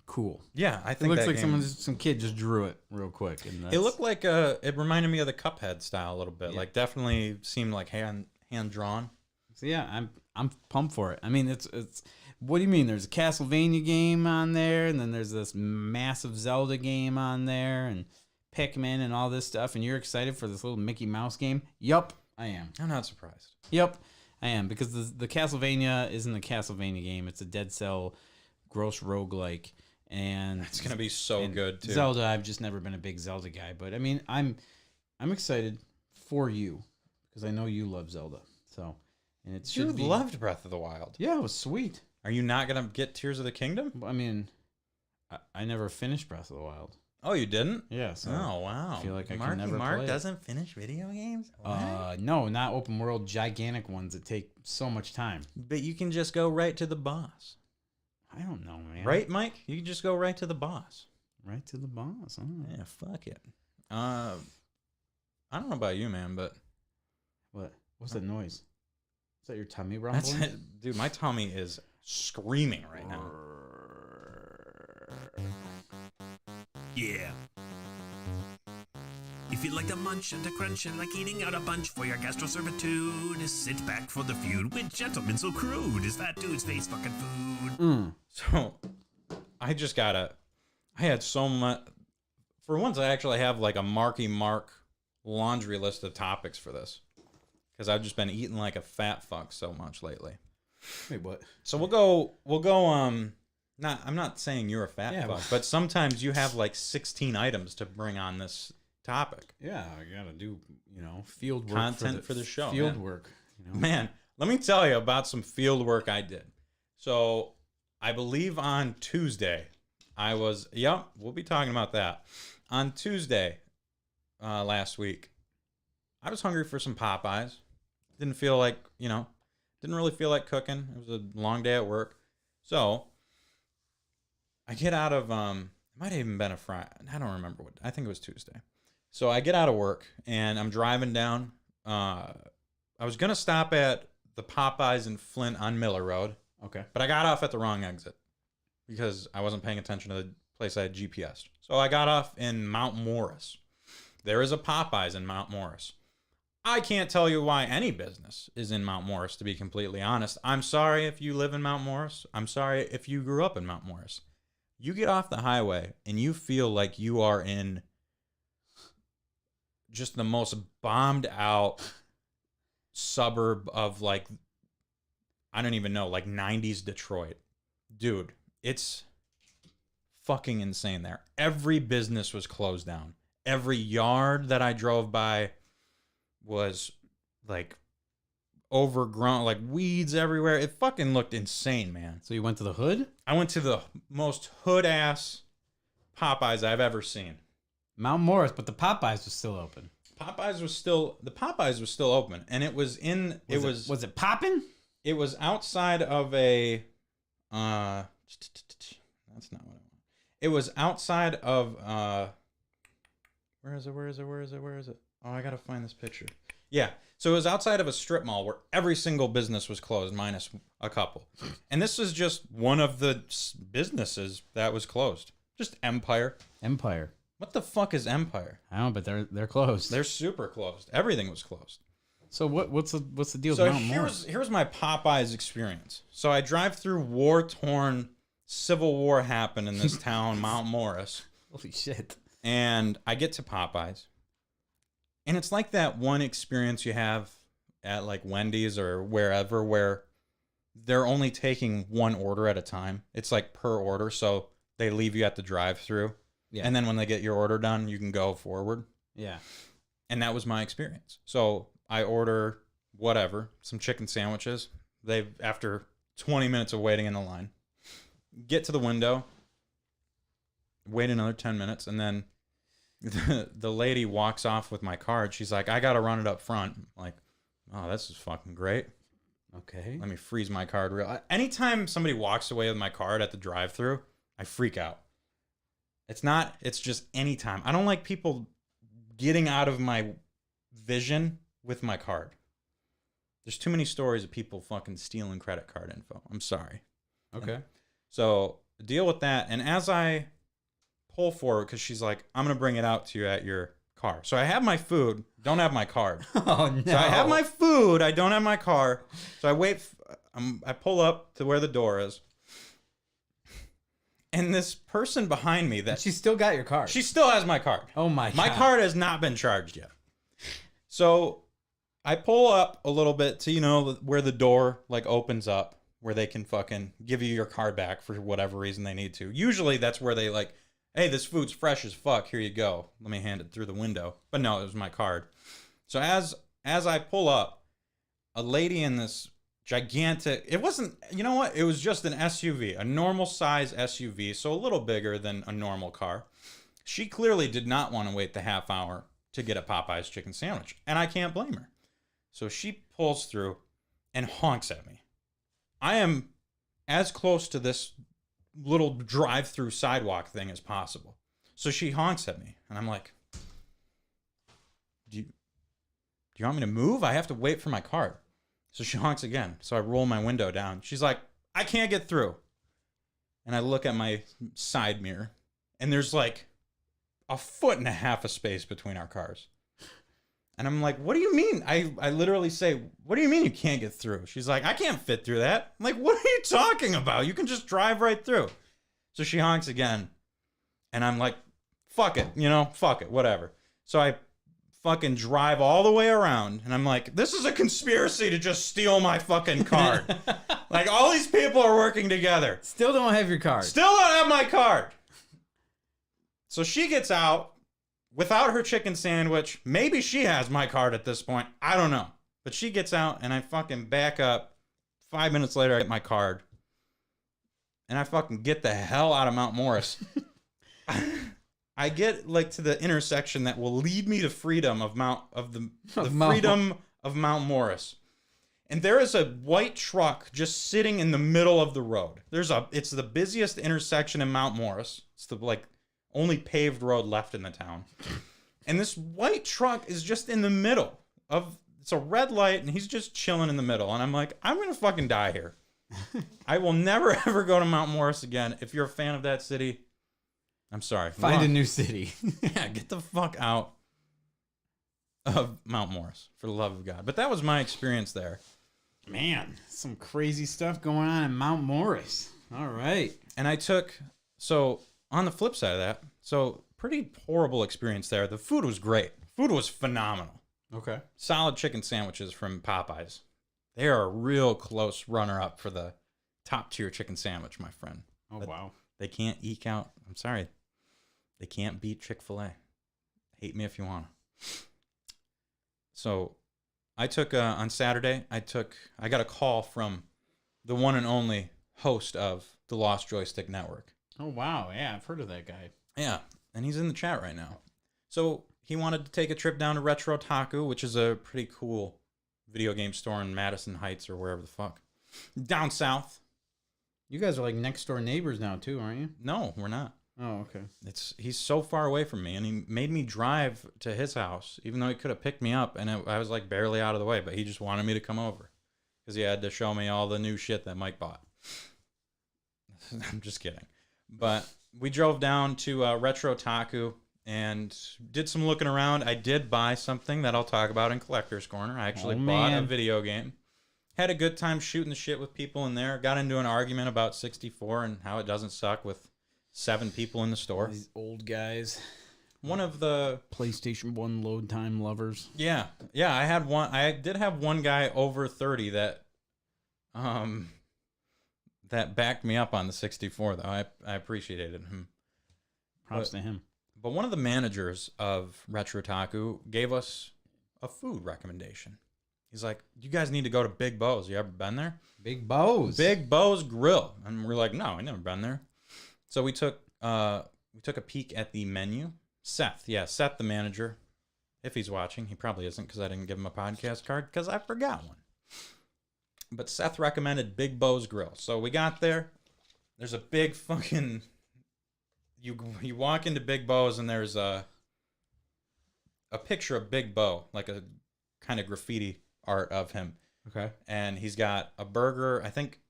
S2: cool.
S1: Yeah, I
S2: It
S1: think
S2: looks
S1: that
S2: like
S1: game,
S2: some kid just drew it real quick. And
S1: it looked like it reminded me of the Cuphead style a little bit.
S2: Yeah.
S1: Like definitely seemed like hand drawn.
S2: So yeah, I'm pumped for it. I mean, it's what do you mean? There's a Castlevania game on there, and then there's this massive Zelda game on there, and Pikmin and all this stuff. And you're excited for this little Mickey Mouse game? Yup, I am.
S1: I'm not surprised.
S2: Yup, I am, because the Castlevania isn't a Castlevania game. It's a Dead Cell gross roguelike. And
S1: It's gonna be so good too.
S2: Zelda, I've just never been a big Zelda guy, but I mean, I'm excited for you because I know you love Zelda. So, and it
S1: You
S2: should be
S1: loved Breath of the Wild.
S2: Yeah, it was sweet.
S1: Are you not gonna get Tears of the Kingdom?
S2: I mean, I never finished Breath of the Wild.
S1: Oh, you didn't?
S2: Yeah, so
S1: Oh wow.
S2: I feel like I
S1: Marky
S2: can never
S1: Mark
S2: play it.
S1: doesn't finish video games. What?
S2: No, not open world gigantic ones that take so much time.
S1: But you can just go right to the boss,
S2: I don't know, man.
S1: right, Mike? You can just go right to the boss.
S2: Right to the boss. Huh?
S1: Yeah, fuck it. I don't know about you, man, but
S2: What? What's that noise? Is that your tummy rumbling?
S1: that's it. Dude, my tummy is screaming right now.
S4: Yeah. If you'd like to munch and to crunch and like eating out a bunch for your gastroservitude, sit back for the feud with gentlemen so crude as that dude's face fucking food.
S1: So, I had so much. For once, I actually have like a Marky Mark laundry list of topics for this. Because I've just been eating like a fat fuck so much lately.
S2: Wait, what?
S1: So we'll go, I'm not saying you're a fat
S2: Yeah,
S1: fuck,
S2: well-
S1: but sometimes you have like 16 items to bring on this topic.
S2: Yeah, I gotta do field work
S1: Content for the show,
S2: Field
S1: man.
S2: work.
S1: Man, let me tell you about some field work I did. So I believe on Tuesday, we'll be talking about that. On Tuesday last week, I was hungry for some Popeyes. Didn't really feel like cooking. It was a long day at work. So I get out of, it might have even been a Friday. I don't remember I think it was Tuesday. So I get out of work and I'm driving down. I was going to stop at the Popeyes in Flint on Miller Road,
S2: Okay.
S1: but I got off at the wrong exit because I wasn't paying attention to the place I had GPSed. So I got off in Mount Morris. There is a Popeyes in Mount Morris. I can't tell you why any business is in Mount Morris, to be completely honest. I'm sorry if you live in Mount Morris. I'm sorry if you grew up in Mount Morris. You get off the highway and you feel like you are in just the most bombed out suburb of like, I don't even know, like 90s Detroit. Dude, it's fucking insane there. Every business was closed down. Every yard that I drove by was like overgrown, like weeds everywhere. It fucking looked insane, man.
S2: So you went to the hood?
S1: I went to the most hood ass Popeyes I've ever seen.
S2: Mount Morris, but the Popeyes was still open.
S1: The Popeyes was still open, and it was
S2: Was it popping?
S1: it was outside of a that's not what I want. It was outside of where is it? Oh, I gotta find this picture. Yeah. So it was outside of a strip mall where every single business was closed, minus a couple. And this was just one of the businesses that was closed. Just Empire.
S2: Empire.
S1: What the fuck is Empire?
S2: I don't know, but they're closed.
S1: They're super closed. Everything was closed.
S2: So what's the deal
S1: So
S2: with Mount Morris?
S1: here's my Popeyes experience. So I drive through war-torn, Civil War happened in this town, Mount Morris.
S2: Holy shit.
S1: And I get to Popeyes. And it's like that one experience you have at like Wendy's or wherever where they're only taking one order at a time. It's like per order. So they leave you at the drive-through.
S2: Yeah.
S1: And then when they get your order done, you can go forward.
S2: Yeah.
S1: And that was my experience. So I order whatever, some chicken sandwiches. After 20 minutes of waiting in the line, get to the window, wait another 10 minutes, and then the lady walks off with my card. She's like, I got to run it up front. I'm like, oh, this is fucking great.
S2: Okay.
S1: Let me freeze my card anytime somebody walks away with my card at the drive-thru, I freak out. It's just anytime. I don't like people getting out of my vision with my card. There's too many stories of people fucking stealing credit card info. I'm sorry.
S2: Okay.
S1: So deal with that. And as I pull forward, because she's like, I'm going to bring it out to you at your car. So I have my food, don't have my card.
S2: Oh, no.
S1: So I have my food, I don't have my car. So I wait, I pull up to where the door is. And this person behind me
S2: She still got your card.
S1: she still has my card.
S2: Oh, my God.
S1: My card has not been charged yet. So I pull up a little bit to, where the door like opens up where they can fucking give you your card back for whatever reason they need to. Usually that's where they like, hey, this food's fresh as fuck. Here you go. Let me hand it through the window. But no, it was my card. So as I pull up, a lady in this gigantic, it wasn't, you know what? It was just an SUV, a normal size SUV, so a little bigger than a normal car. She clearly did not want to wait the half hour to get a Popeye's chicken sandwich, and I can't blame her. So she pulls through and honks at me. I am as close to this little drive-through sidewalk thing as possible. So she honks at me, and I'm like, do you want me to move? I have to wait for my card. So she honks again. So I roll my window down. She's like, I can't get through. And I look at my side mirror, and there's like 1.5 feet of space between our cars. And I'm like, what do you mean? I literally say, what do you mean you can't get through? She's like, I can't fit through that. I'm like, what are you talking about? You can just drive right through. So she honks again. And I'm like, fuck it, fuck it, whatever. So I fucking drive all the way around. And I'm like, this is a conspiracy to just steal my fucking card. Like, all these people are working together.
S2: Still don't have your card.
S1: Still don't have my card. So she gets out without her chicken sandwich. Maybe she has my card at this point. I don't know. But she gets out, and I fucking back up. 5 minutes later, I get my card. And I fucking get the hell out of Mount Morris. I get like to the intersection that will lead me to freedom of freedom of Mount Morris. And there is a white truck just sitting in the middle of the road. It's the busiest intersection in Mount Morris. It's the only paved road left in the town. And this white truck is just in the middle it's a red light, and he's just chilling in the middle. And I'm like, I'm going to fucking die here. I will never, ever go to Mount Morris again. If you're a fan of that city, I'm sorry.
S2: Find a new city.
S1: Yeah, get the fuck out of Mount Morris, for the love of God. But that was my experience there.
S2: Man, some crazy stuff going on in Mount Morris. All right.
S1: And on the flip side of that, pretty horrible experience there. The food was great. Food was phenomenal.
S2: Okay.
S1: Solid chicken sandwiches from Popeyes. They are a real close runner-up for the top-tier chicken sandwich, my friend.
S2: Oh, wow.
S1: They can't eke out. I'm sorry. They can't beat Chick-fil-A. Hate me if you want to. So I took, on Saturday, I got a call from the one and only host of the Lost Joystick Network.
S2: Oh, wow. Yeah, I've heard of that guy.
S1: Yeah, and he's in the chat right now. So he wanted to take a trip down to Retro Taku, which is a pretty cool video game store in Madison Heights or wherever the fuck. Down south.
S2: You guys are like next door neighbors now, too, aren't you?
S1: No, we're not.
S2: Oh, okay.
S1: He's so far away from me, and he made me drive to his house, even though he could have picked me up, and I was like barely out of the way, but he just wanted me to come over because he had to show me all the new shit that Mike bought. I'm just kidding. But we drove down to Retro Taku and did some looking around. I did buy something that I'll talk about in Collector's Corner. I actually bought a
S2: man.
S1: video game. Had a good time shooting the shit with people in there. Got into an argument about 64 and how it doesn't suck with 7 people in the store.
S2: These old guys.
S1: One of the
S2: PlayStation 1 load time lovers.
S1: yeah, I did have one guy over 30 that that backed me up on the 64 though. I appreciated him.
S2: Props to him.
S1: But one of the managers of Retro Taku gave us a food recommendation. He's like, "You guys need to go to Big Bo's. You ever been there?"
S2: Big Bo's.
S1: Big Bo's Grill. And we're like, "No, I never been there." So we took a peek at the menu. Seth, the manager. If he's watching, he probably isn't because I didn't give him a podcast card because I forgot one. But Seth recommended Big Bo's Grill. So we got there. There's a big fucking... You walk into Big Bo's and there's a picture of Big Bo, like a kind of graffiti art of him.
S2: Okay.
S1: And he's got a burger.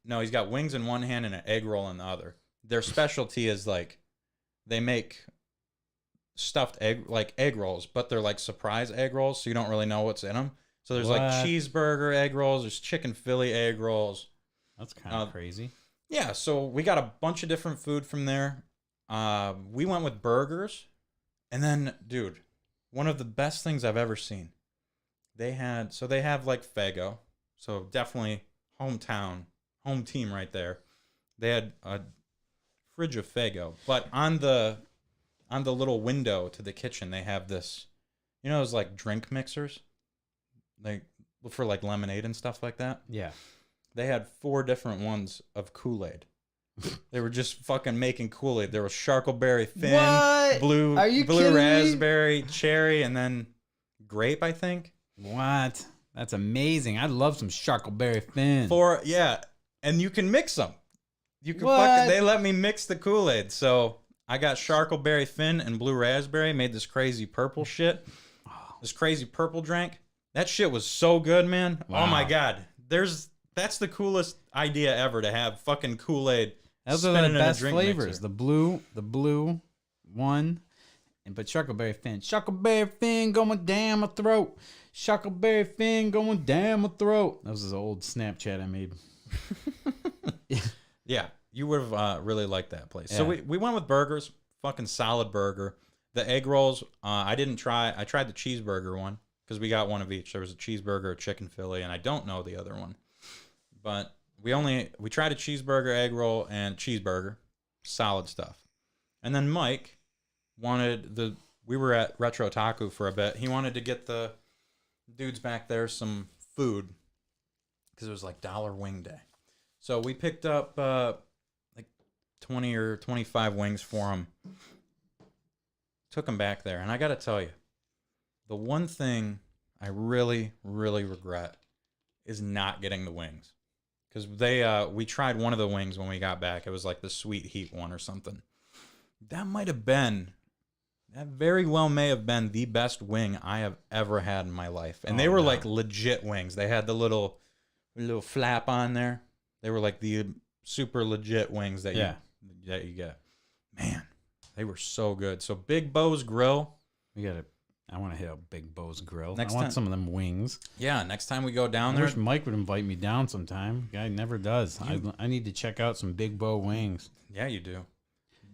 S1: He's got wings in one hand and an egg roll in the other. Their specialty is like they make stuffed egg rolls, but they're like surprise egg rolls, so you don't really know what's in them. So there's like cheeseburger egg rolls, there's chicken Philly egg rolls.
S2: That's kind of crazy.
S1: Yeah, so we got a bunch of different food from there. We went with burgers, and then, dude, one of the best things I've ever seen. They have like Faygo, so definitely home team right there. They had a fridge of Faygo, but on the little window to the kitchen, they have this, those like drink mixers, like for like lemonade and stuff like that.
S2: Yeah.
S1: They had 4 different ones of Kool-Aid. They were just fucking making Kool-Aid. There was Sharkleberry Fin,
S2: What?
S1: blue
S2: Are you kidding me?
S1: raspberry, cherry, and then grape, I think.
S2: What? That's amazing. I love some Sharkleberry Fin.
S1: And you can mix them. You can
S2: What?
S1: they let me mix the Kool-Aid. So I got Sharkleberry Fin and blue raspberry, made this crazy purple shit. This crazy purple drink. That shit was so good, man.
S2: Wow.
S1: Oh my God. That's the coolest idea ever, to have fucking Kool-Aid.
S2: Those are the best flavors. Mixer. The blue one. But Sharkleberry Fin going down my throat. Sharkleberry Fin going down my throat. That was his old Snapchat I made.
S1: Yeah, you would have really liked that place. Yeah. So we went with burgers. Fucking solid burger. The egg rolls, I didn't try. I tried the cheeseburger one because we got one of each. There was a cheeseburger, a chicken Philly, and I don't know the other one. But we tried a cheeseburger, egg roll, and cheeseburger. Solid stuff. And then Mike we were at Retro Taku for a bit. He wanted to get the dudes back there some food because it was like $1 wing day. So we picked up like 20 or 25 wings for him. Took him back there. And I got to tell you, the one thing I really, really regret is not getting the wings. Because we tried one of the wings when we got back. It was like the sweet heat one or something. That very well may have been the best wing I have ever had in my life. And they were like legit wings. They had the little flap on there. They were like the super legit wings that you get. Man, they were so good. So Big Bo's Grill.
S2: I want to hit up Big Bo's Grill.
S1: I want
S2: time. Some of them wings.
S1: Yeah, next time we go down there.
S2: I wish Mike would invite me down sometime. Guy never does. I need to check out some Big Bo wings.
S1: Yeah, you do.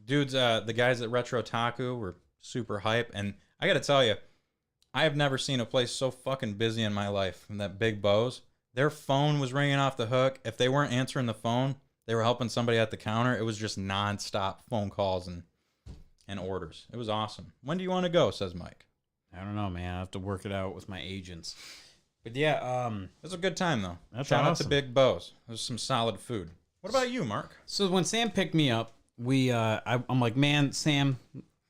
S1: Dudes, the guys at Retro Taku were super hype. And I got to tell you, I have never seen a place so fucking busy in my life than that Big Bo's. Their phone was ringing off the hook. If they weren't answering the phone, they were helping somebody at the counter. It was just nonstop phone calls and orders. It was awesome. When do you want to go, says Mike.
S2: I don't know, man. I have to work it out with my agents. But yeah,
S1: it was a good time though.
S2: Shout
S1: out to Big Bo's. There's some solid food. What about you, Mark?
S2: So when Sam picked me up, I'm like, man, Sam,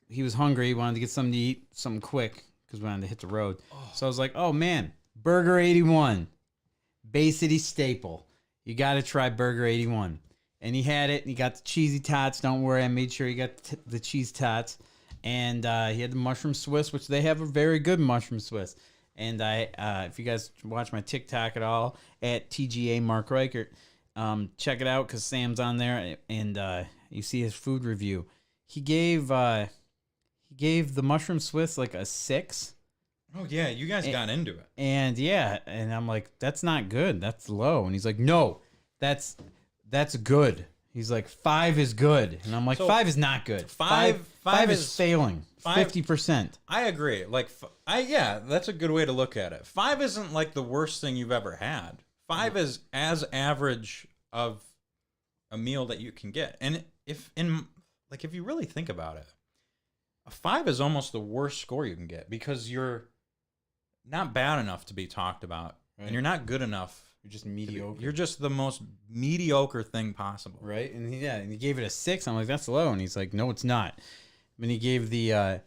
S2: he was hungry. He wanted to get something to eat, something quick, because we wanted to hit the road. So I was like, oh man, Burger 81, Bay City staple. You got to try Burger 81. And he had it, and he got the cheesy tots. Don't worry, I made sure he got the cheese tots. And he had the mushroom Swiss, which they have a very good mushroom Swiss. And if you guys watch my TikTok at all, at TGA Mark Reichert, check it out because Sam's on there, and you see his food review. He gave gave the mushroom Swiss like a 6.
S1: Oh yeah, you guys got into it.
S2: And yeah, and I'm like, that's not good. That's low. And he's like, no, that's good. He's like, 5 is good. And I'm like,
S1: So,
S2: 5 is not good.
S1: 5
S2: is failing. 50%.
S1: I agree. Like, yeah, that's a good way to look at it. 5 isn't like the worst thing you've ever had. 5 is as average of a meal that you can get. And if you really think about it, a 5 is almost the worst score you can get because you're not bad enough to be talked about, and you're not good enough.
S2: You're just mediocre.
S1: You're just the most mediocre thing possible.
S2: Right? And he gave it a 6. I'm like, that's low. And he's like, no, it's not. And he gave the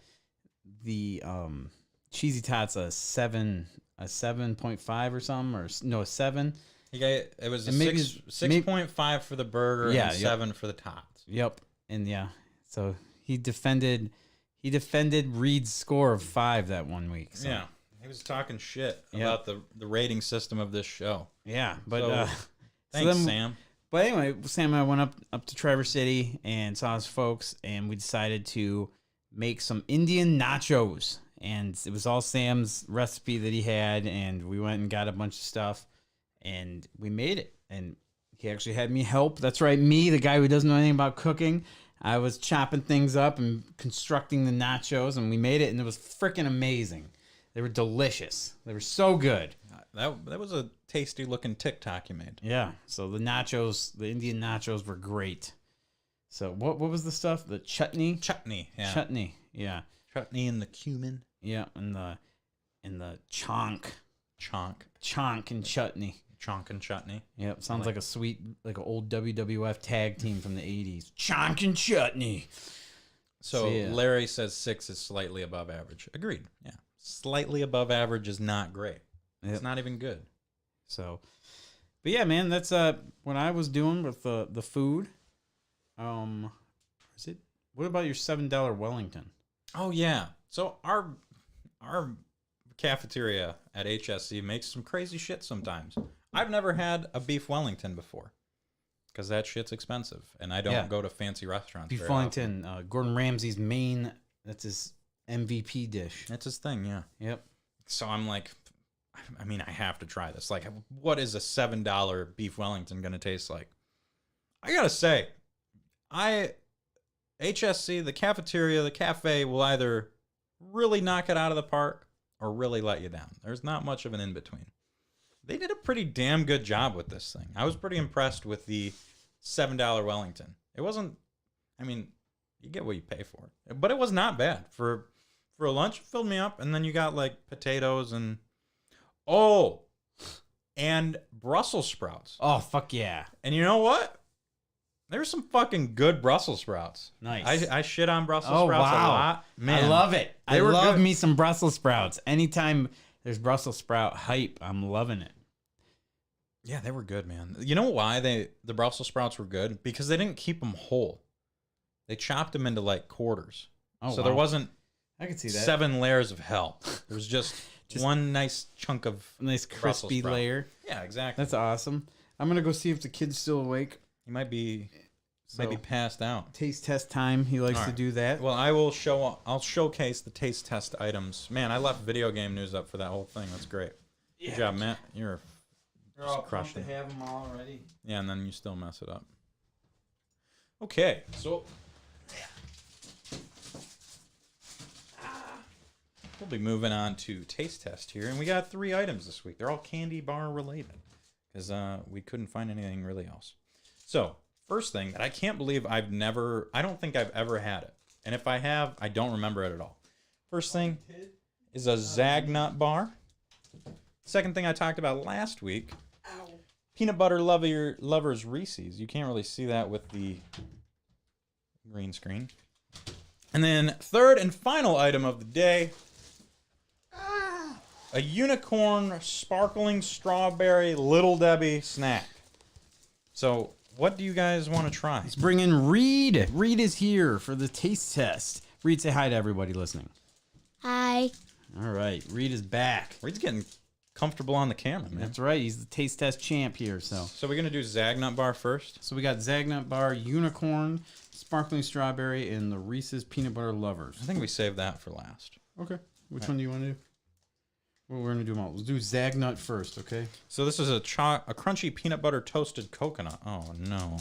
S2: Cheesy Tots a 7.5 or something, or no, a 7.
S1: It was a
S2: And maybe
S1: 6.5 for the burger and 7 for the tots.
S2: Yep. And yeah, so he defended Reed's score of 5 that one week. So.
S1: Yeah. He was talking shit about the rating system of this show.
S2: Yeah, but
S1: So, thanks, Sam.
S2: But anyway, Sam and I went up to Traverse City and saw his folks, and we decided to make some Indian nachos. And it was all Sam's recipe that he had, and we went and got a bunch of stuff, and we made it. And he actually had me help. That's right, me, the guy who doesn't know anything about cooking. I was chopping things up and constructing the nachos, and we made it, and it was freaking amazing. They were delicious. They were so good.
S1: That was a tasty looking TikTok you made.
S2: Yeah. So the Indian nachos were great. So what was the stuff? The chutney?
S1: Chutney. Yeah.
S2: Chutney. Yeah.
S1: Chutney and the cumin.
S2: Yeah. And the chonk. Chonk and chutney.
S1: Chonk and chutney.
S2: Yep. Sounds like a sweet, like an old WWF tag team from the 80s. Chonk and chutney.
S1: So
S2: yeah.
S1: Larry says 6 is slightly above average. Agreed. Yeah. Slightly above average is not great.
S2: Yep.
S1: It's not even good.
S2: So, but yeah, man, that's what I was doing with the food. Is it? What about your $7 Wellington?
S1: Oh yeah. So our cafeteria at HSC makes some crazy shit sometimes. I've never had a beef Wellington before because that shit's expensive, and I don't go to fancy restaurants.
S2: Beef
S1: very
S2: Wellington, Gordon Ramsay's main. That's his MVP dish.
S1: That's his thing. Yeah.
S2: Yep.
S1: So I'm like, I mean, I have to try this. Like, what is a $7 beef Wellington going to taste like? I got to say, HSC, the cafeteria, the cafe will either really knock it out of the park or really let you down. There's not much of an in-between. They did a pretty damn good job with this thing. I was pretty impressed with the $7 Wellington. It wasn't, I mean, you get what you pay for. But it was not bad. For a lunch, it filled me up, and then you got like potatoes and Brussels sprouts.
S2: Oh, fuck yeah.
S1: And you know what? There's some fucking good Brussels sprouts.
S2: Nice.
S1: I shit on Brussels sprouts a lot. Man,
S2: I love it. I
S1: were
S2: love
S1: good.
S2: me some Brussels sprouts. Anytime there's Brussels sprout hype, I'm loving it.
S1: Yeah, they were good, man. You know why the Brussels sprouts were good? Because they didn't keep them whole. They chopped them into like quarters.
S2: Oh,
S1: so there wasn't
S2: I can see that.
S1: 7 layers of hell. There was just one nice chunk of
S2: A nice
S1: Brussels
S2: crispy
S1: sprout.
S2: layer.
S1: Yeah, exactly.
S2: That's awesome. I'm going to go see if the kid's still awake.
S1: He might be passed out.
S2: Taste test time. He likes
S1: All
S2: to
S1: right.
S2: do that.
S1: Well, I'll showcase the taste test items. Man, I left video game news up for that whole thing. That's great. Good job, Matt. You're
S2: all
S1: crushed
S2: pumped
S1: it.
S2: to have them all already.
S1: Yeah, and then you still mess it up. Okay, so we'll be moving on to taste test here, and we got 3 items this week. They're all candy bar related because we couldn't find anything really else. So first thing that I can't believe I don't think I've ever had it, and if I have, I don't remember it at all. First thing is a Zagnut bar. Second thing I talked about last week. Peanut butter lovers Reese's. You can't really see that with the green screen. And then third and final item of the day. A unicorn sparkling strawberry Little Debbie snack. So what do you guys want to try?
S2: Let's bring in Reed. Reed is here for the taste test. Reed, say hi to everybody listening.
S5: Hi.
S2: All right. Reed is back.
S1: Reed's getting comfortable on the camera, man.
S2: That's right. He's the taste test champ here.
S1: So we're gonna do Zagnut bar first.
S2: So we got Zagnut bar, unicorn, sparkling strawberry, and the Reese's peanut butter lovers.
S1: I think we saved that for last.
S2: Okay. Which one do you want to do? Well, we're gonna do them all. Let's do Zagnut first, okay?
S1: So this is a crunchy peanut butter toasted coconut. Oh no.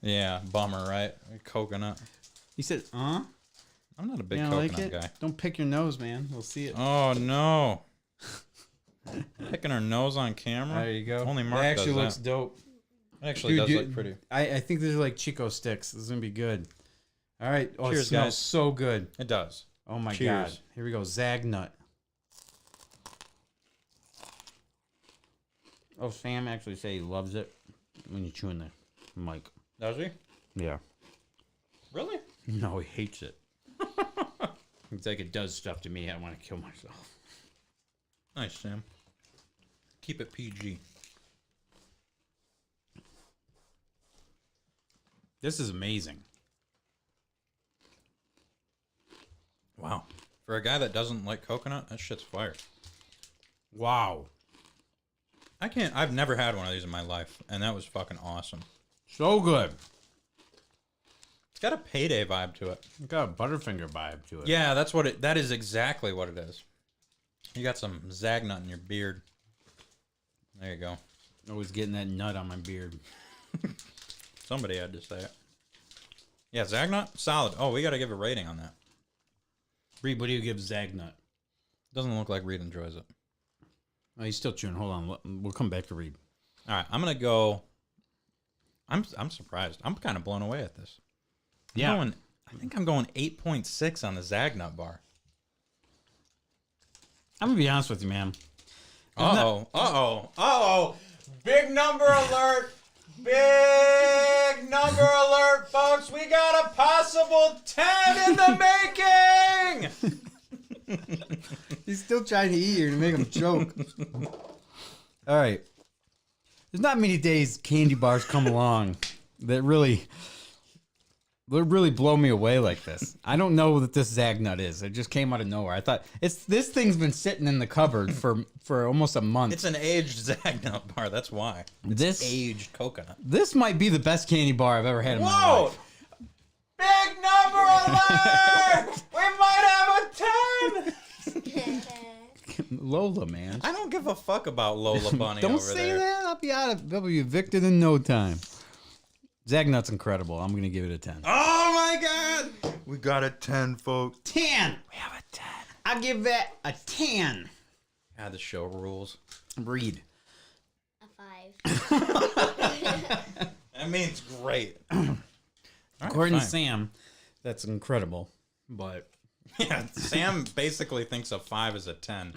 S1: Yeah, bummer, right? Coconut.
S2: He said,
S1: I'm not a big
S2: you don't
S1: coconut
S2: like it?
S1: guy.
S2: Don't pick your nose, man. We'll see it.
S1: Oh no. Picking her nose on camera.
S2: There you go.
S1: Only Mark
S2: It actually
S1: does
S2: looks
S1: that.
S2: dope.
S1: It actually does look pretty.
S2: I think these are like Chico sticks. This is gonna be good. All right. Oh,
S1: Cheers,
S2: it smells
S1: guys.
S2: so good.
S1: It does.
S2: Oh my
S1: Cheers.
S2: god. Here we go. Zagnut. Oh, Sam actually said he loves it when you're chewing the mic.
S1: Does he?
S2: Yeah.
S1: Really?
S2: No, he hates it. It's like it does stuff to me. I want to kill myself.
S1: Nice, Sam. Keep it PG.
S2: This is amazing.
S1: Wow. For a guy that doesn't like coconut, that shit's fire.
S2: Wow.
S1: I've never had one of these in my life, and that was fucking awesome.
S2: So good.
S1: It's got a payday vibe to it.
S2: It's got a Butterfinger vibe to it.
S1: Yeah, that is exactly what it is. You got some Zagnut in your beard. There you go.
S2: Always getting that nut on my beard.
S1: Somebody had to say it. Yeah, Zagnut, solid. Oh, we got to give a rating on that.
S2: Reed, what do you give Zagnut?
S1: Doesn't look like Reed enjoys it.
S2: Oh, he's still chewing. Hold on. We'll come back to Reed.
S1: All right, I'm gonna go. I'm surprised. I'm kind of blown away at this. I think I'm going 8.6 on the Zagnut bar.
S2: I'm going to be honest with you, man.
S1: Big number alert. Big number alert, folks. We got a possible 10 in the making.
S2: He's still trying to eat here to make him choke. All right. There's not many days candy bars come along that really blow me away like this. I don't know what this Zagnut is. It just came out of nowhere. I thought this thing's been sitting in the cupboard for almost a month.
S1: It's an aged Zagnut bar. That's why.
S2: This
S1: Aged coconut.
S2: this might be the best candy bar I've ever had in my
S1: Whoa!
S2: life.
S1: Big number alert! We might have a 10.
S2: Lola, man.
S1: I don't give a fuck about Lola Bunny
S2: Don't
S1: over
S2: say
S1: there.
S2: that. I'll be evicted in no time. Zagnut's incredible. I'm gonna give it a 10.
S1: Oh my god! We got a 10, folks.
S2: 10.
S1: We have a 10.
S2: I'll give that a 10.
S1: God, the show rules.
S2: Read.
S5: A 5.
S1: That means great.
S2: According to
S1: fine.
S2: Sam, that's incredible. But
S1: Yeah, Sam basically thinks a 5 is a 10.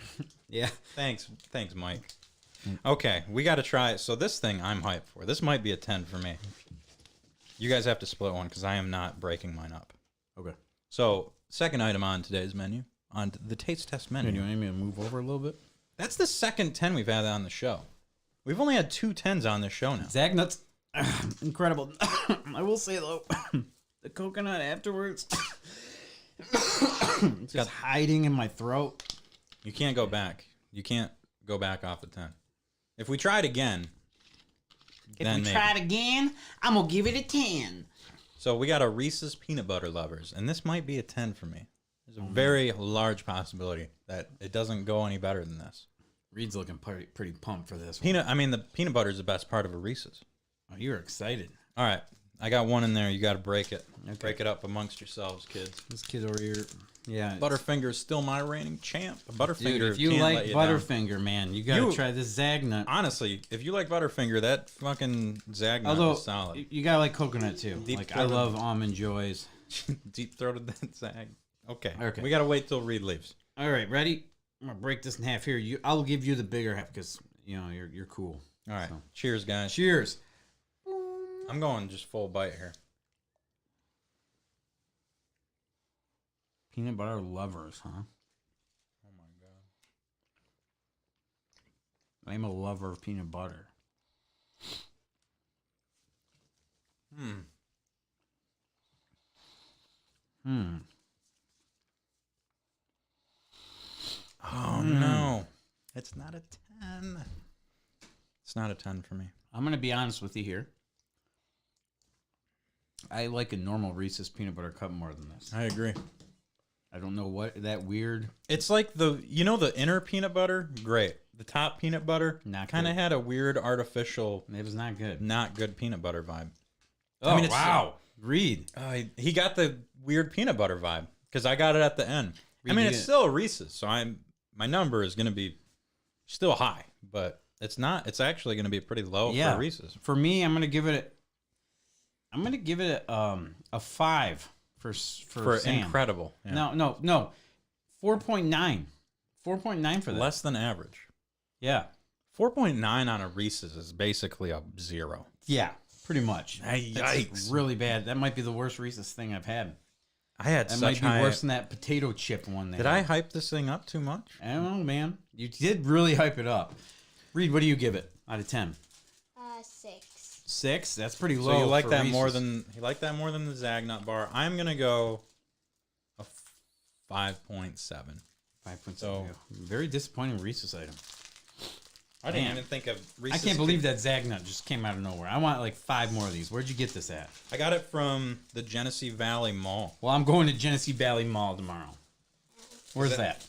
S2: yeah,
S1: Thanks, Mike. Okay, we got to try it. So this thing I'm hyped for. This might be a 10 for me. You guys have to split one because I am not breaking mine up.
S2: okay.
S1: So second item on today's menu, on the taste test menu.
S2: Do you want me to move over a little bit?
S1: That's the second 10 we've had on the show. We've only had 2 10s on this show now.
S2: Zagnut's incredible. I will say though, the coconut afterwards, it's just hiding in my throat.
S1: You can't go back. You can't go back off the 10. If we try it again,
S2: If
S1: then
S2: we
S1: maybe.
S2: try it again, I'm gonna give it a 10.
S1: So we got a Reese's peanut butter lovers, and this might be a 10 for me. There's a very large possibility that it doesn't go any better than this.
S2: Reed's looking pretty pumped for this one.
S1: The peanut butter is the best part of a Reese's.
S2: Oh, you're excited.
S1: All right, I got one in there. You got to break it.
S2: Okay.
S1: Break it up amongst yourselves, kids.
S2: This kid over here, yeah.
S1: Butterfinger is still my reigning champ. Butterfinger,
S2: Dude, if you
S1: can't
S2: like
S1: let you down.
S2: Butterfinger, man, you gotta
S1: You-
S2: try this Zagnut.
S1: Honestly, if you like Butterfinger, that fucking Zagnut
S2: Although
S1: is solid.
S2: you gotta like coconut too.
S1: Deep
S2: Like I
S1: throated.
S2: love almond joys.
S1: Deep throated that Zag. Okay.
S2: Okay.
S1: We gotta wait till Reed leaves.
S2: All right, ready? I'm gonna break this in half here. I'll give you the bigger half because you're cool.
S1: All right.
S2: So.
S1: Cheers, guys.
S2: Cheers.
S1: I'm going just full bite here.
S2: Peanut butter lovers, huh?
S1: Oh my god.
S2: I'm a lover of peanut butter.
S1: Oh no. It's not a 10. It's not a 10 for me.
S2: I'm going to be honest with you here. I like a normal Reese's peanut butter cup more than this.
S1: I agree.
S2: I don't know what that weird.
S1: It's like the inner peanut butter, great. The top peanut butter
S2: Not
S1: kind of
S2: good.
S1: had a weird artificial,
S2: It was not good.
S1: not good peanut butter vibe.
S2: Oh,
S1: mean, it's-
S2: wow. Reed.
S1: He got the weird peanut butter vibe because I got it at the end. I mean, it's still a Reese's, so my number is going to be still high, but it's not. It's actually going to be pretty low for a Reese's.
S2: For me, I'm going to give it a 5 for Sam.
S1: incredible. Yeah.
S2: No. 4.9. 4.9 for that.
S1: Less than average.
S2: Yeah.
S1: 4.9 on a Reese's is basically a 0.
S2: Yeah, pretty much.
S1: Yikes.
S2: That's really bad. That might be the worst Reese's thing I've had.
S1: I had
S2: That
S1: such
S2: might be
S1: high.
S2: worse than that potato chip one.
S1: Did I hype this thing up too much?
S2: I don't know, man. You did really hype it up. Reed, what do you give it out of 10?
S5: 6.
S2: 6? That's pretty low.
S1: So you like
S2: for
S1: that more
S2: Reese's.
S1: than the Zagnut bar. I'm gonna go a 5.7.
S2: 5.7.
S1: So-
S2: Very disappointing Reese's item.
S1: I didn't
S2: Man.
S1: even think of
S2: I
S1: Reese's.
S2: can't believe that Zagnut just came out of nowhere. I want like 5 more of these. Where'd you get this at?
S1: I got it from the Genesee Valley Mall.
S2: Well, I'm going to Genesee Valley Mall tomorrow. Where's
S1: Is
S2: that?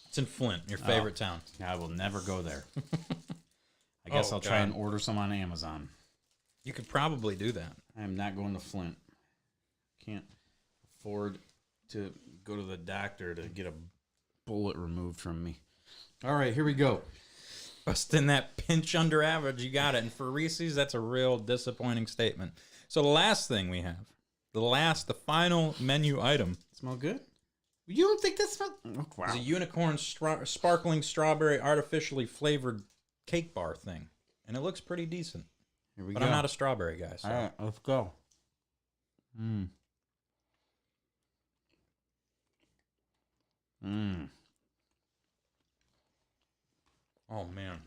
S1: It's in Flint, your favorite town.
S2: I will never go there. I guess
S1: Oh,
S2: I'll try
S1: God.
S2: and order some on Amazon.
S1: You could probably do that.
S2: I am not going to Flint. Can't afford to go to the doctor to get a bullet removed from me. All right, here we go.
S1: Busting that pinch under average, you got it. And for Reese's, that's a real disappointing statement. So the last thing we have, the final menu item,
S2: Smell good? You don't think that smells? Oh, wow.
S1: is a unicorn sparkling strawberry artificially flavored cake bar thing. And it looks pretty decent.
S2: Here we
S1: But
S2: go.
S1: I'm not a strawberry guy. So.
S2: All right, let's go. Mmm. Mmm.
S1: Oh, man.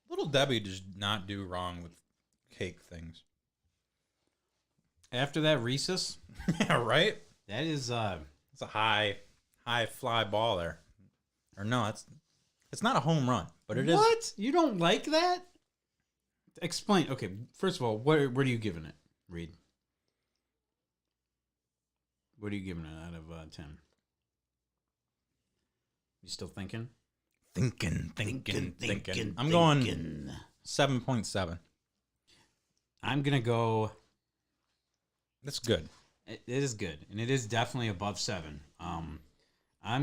S1: Little Debbie does not do wrong with cake things.
S2: After that Reese's,
S1: Yeah, right?
S2: that is
S1: It's a high fly ball there. Or no, it's not a home run, but it is.
S2: what? You don't like that? Explain. Okay, first of all, what are you giving it, Reed? What are you giving it out of 10? You still thinking?
S1: Thinking. I'm going 7.7.
S2: I'm gonna go.
S1: That's good.
S2: It is good, and it is definitely above 7. I'm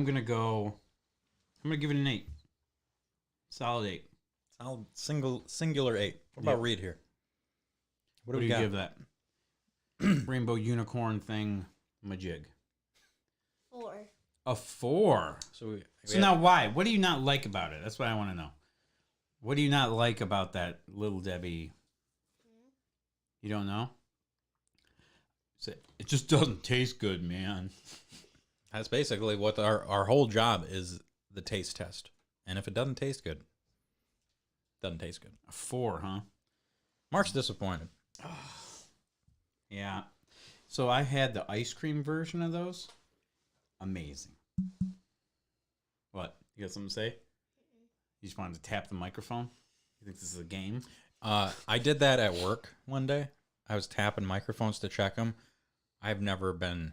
S2: gonna go. I'm gonna give it an 8. Solid 8.
S1: I'll singular 8. What about
S2: Yeah.
S1: Reed here?
S2: What do
S1: we
S2: you
S1: got?
S2: give that? Rainbow unicorn thing, majig.
S5: 4.
S2: A 4.
S1: So
S2: So now why? What do you not like about it? That's what I want to know. What do you not like about that Little Debbie? You don't know? It just doesn't taste good, man.
S1: that's basically what our whole job is, the taste test. And if it doesn't taste good, it doesn't taste good.
S2: A 4, huh?
S1: Mark's disappointed.
S2: Yeah. So I had the ice cream version of those. Amazing. What? You got something to say? You just wanted to tap the microphone? You think this is a game?
S1: I did that at work one day. I was tapping microphones to check them. I've never been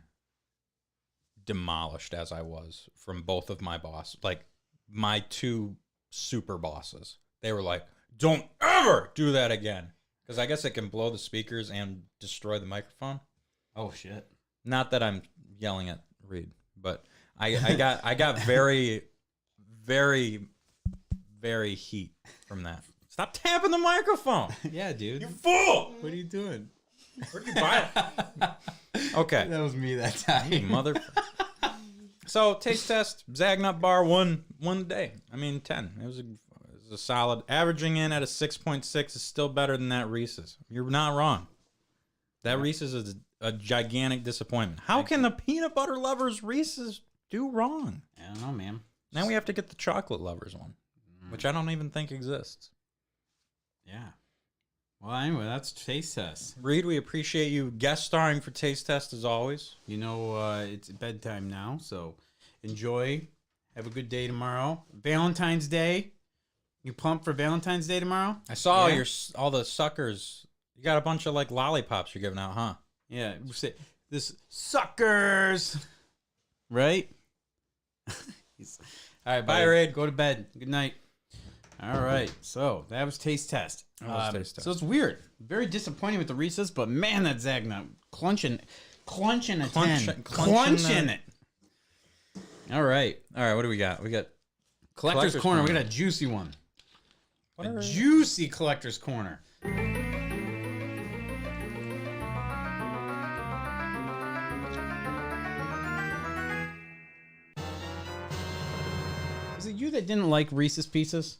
S1: demolished as I was from both of my boss, like my 2 super bosses. They were like, "Don't ever do that again," because I guess it can blow the speakers and destroy the microphone.
S2: Oh, shit.
S1: Not that I'm yelling at Reed, but I got very, very, very heat from that. Stop tapping the microphone,
S2: Yeah, dude.
S1: you fool!
S2: What are you doing?
S1: Where'd you buy it? Okay,
S2: That was me that time.
S1: mother. So taste test, Zagnut bar one day. I mean 10. It was a solid. Averaging in at a 6.6 is still better than that Reese's. You're not wrong. That Reese's is a gigantic disappointment. How can the peanut butter lovers Reese's do wrong?
S2: I don't know, man.
S1: Now we have to get the chocolate lovers one, which I don't even think exists.
S2: Yeah. Well, anyway, that's Taste Test.
S1: Reed, we appreciate you guest starring for Taste Test as always.
S2: You know, it's bedtime now, so enjoy. Have a good day tomorrow. Valentine's Day. You pumped for Valentine's Day tomorrow?
S1: I saw
S2: Yeah.
S1: all the suckers. You got a bunch of like lollipops you're giving out, huh?
S2: Yeah. This suckers. Right? All right,
S1: Bye,
S2: buddy.
S1: Raid.
S2: Go to bed. Good night. All right. So that was taste test.
S1: was taste test.
S2: So it's weird. Very disappointing with the Reese's, but man, that Zagnut clunching a 10. Clunching it. All right.
S1: All right, what do we got? We got
S2: Collector's Corner. We
S1: Corner.
S2: got a juicy one.
S1: What
S2: A
S1: are-
S2: juicy Collector's Corner. Is it you that didn't like Reese's Pieces?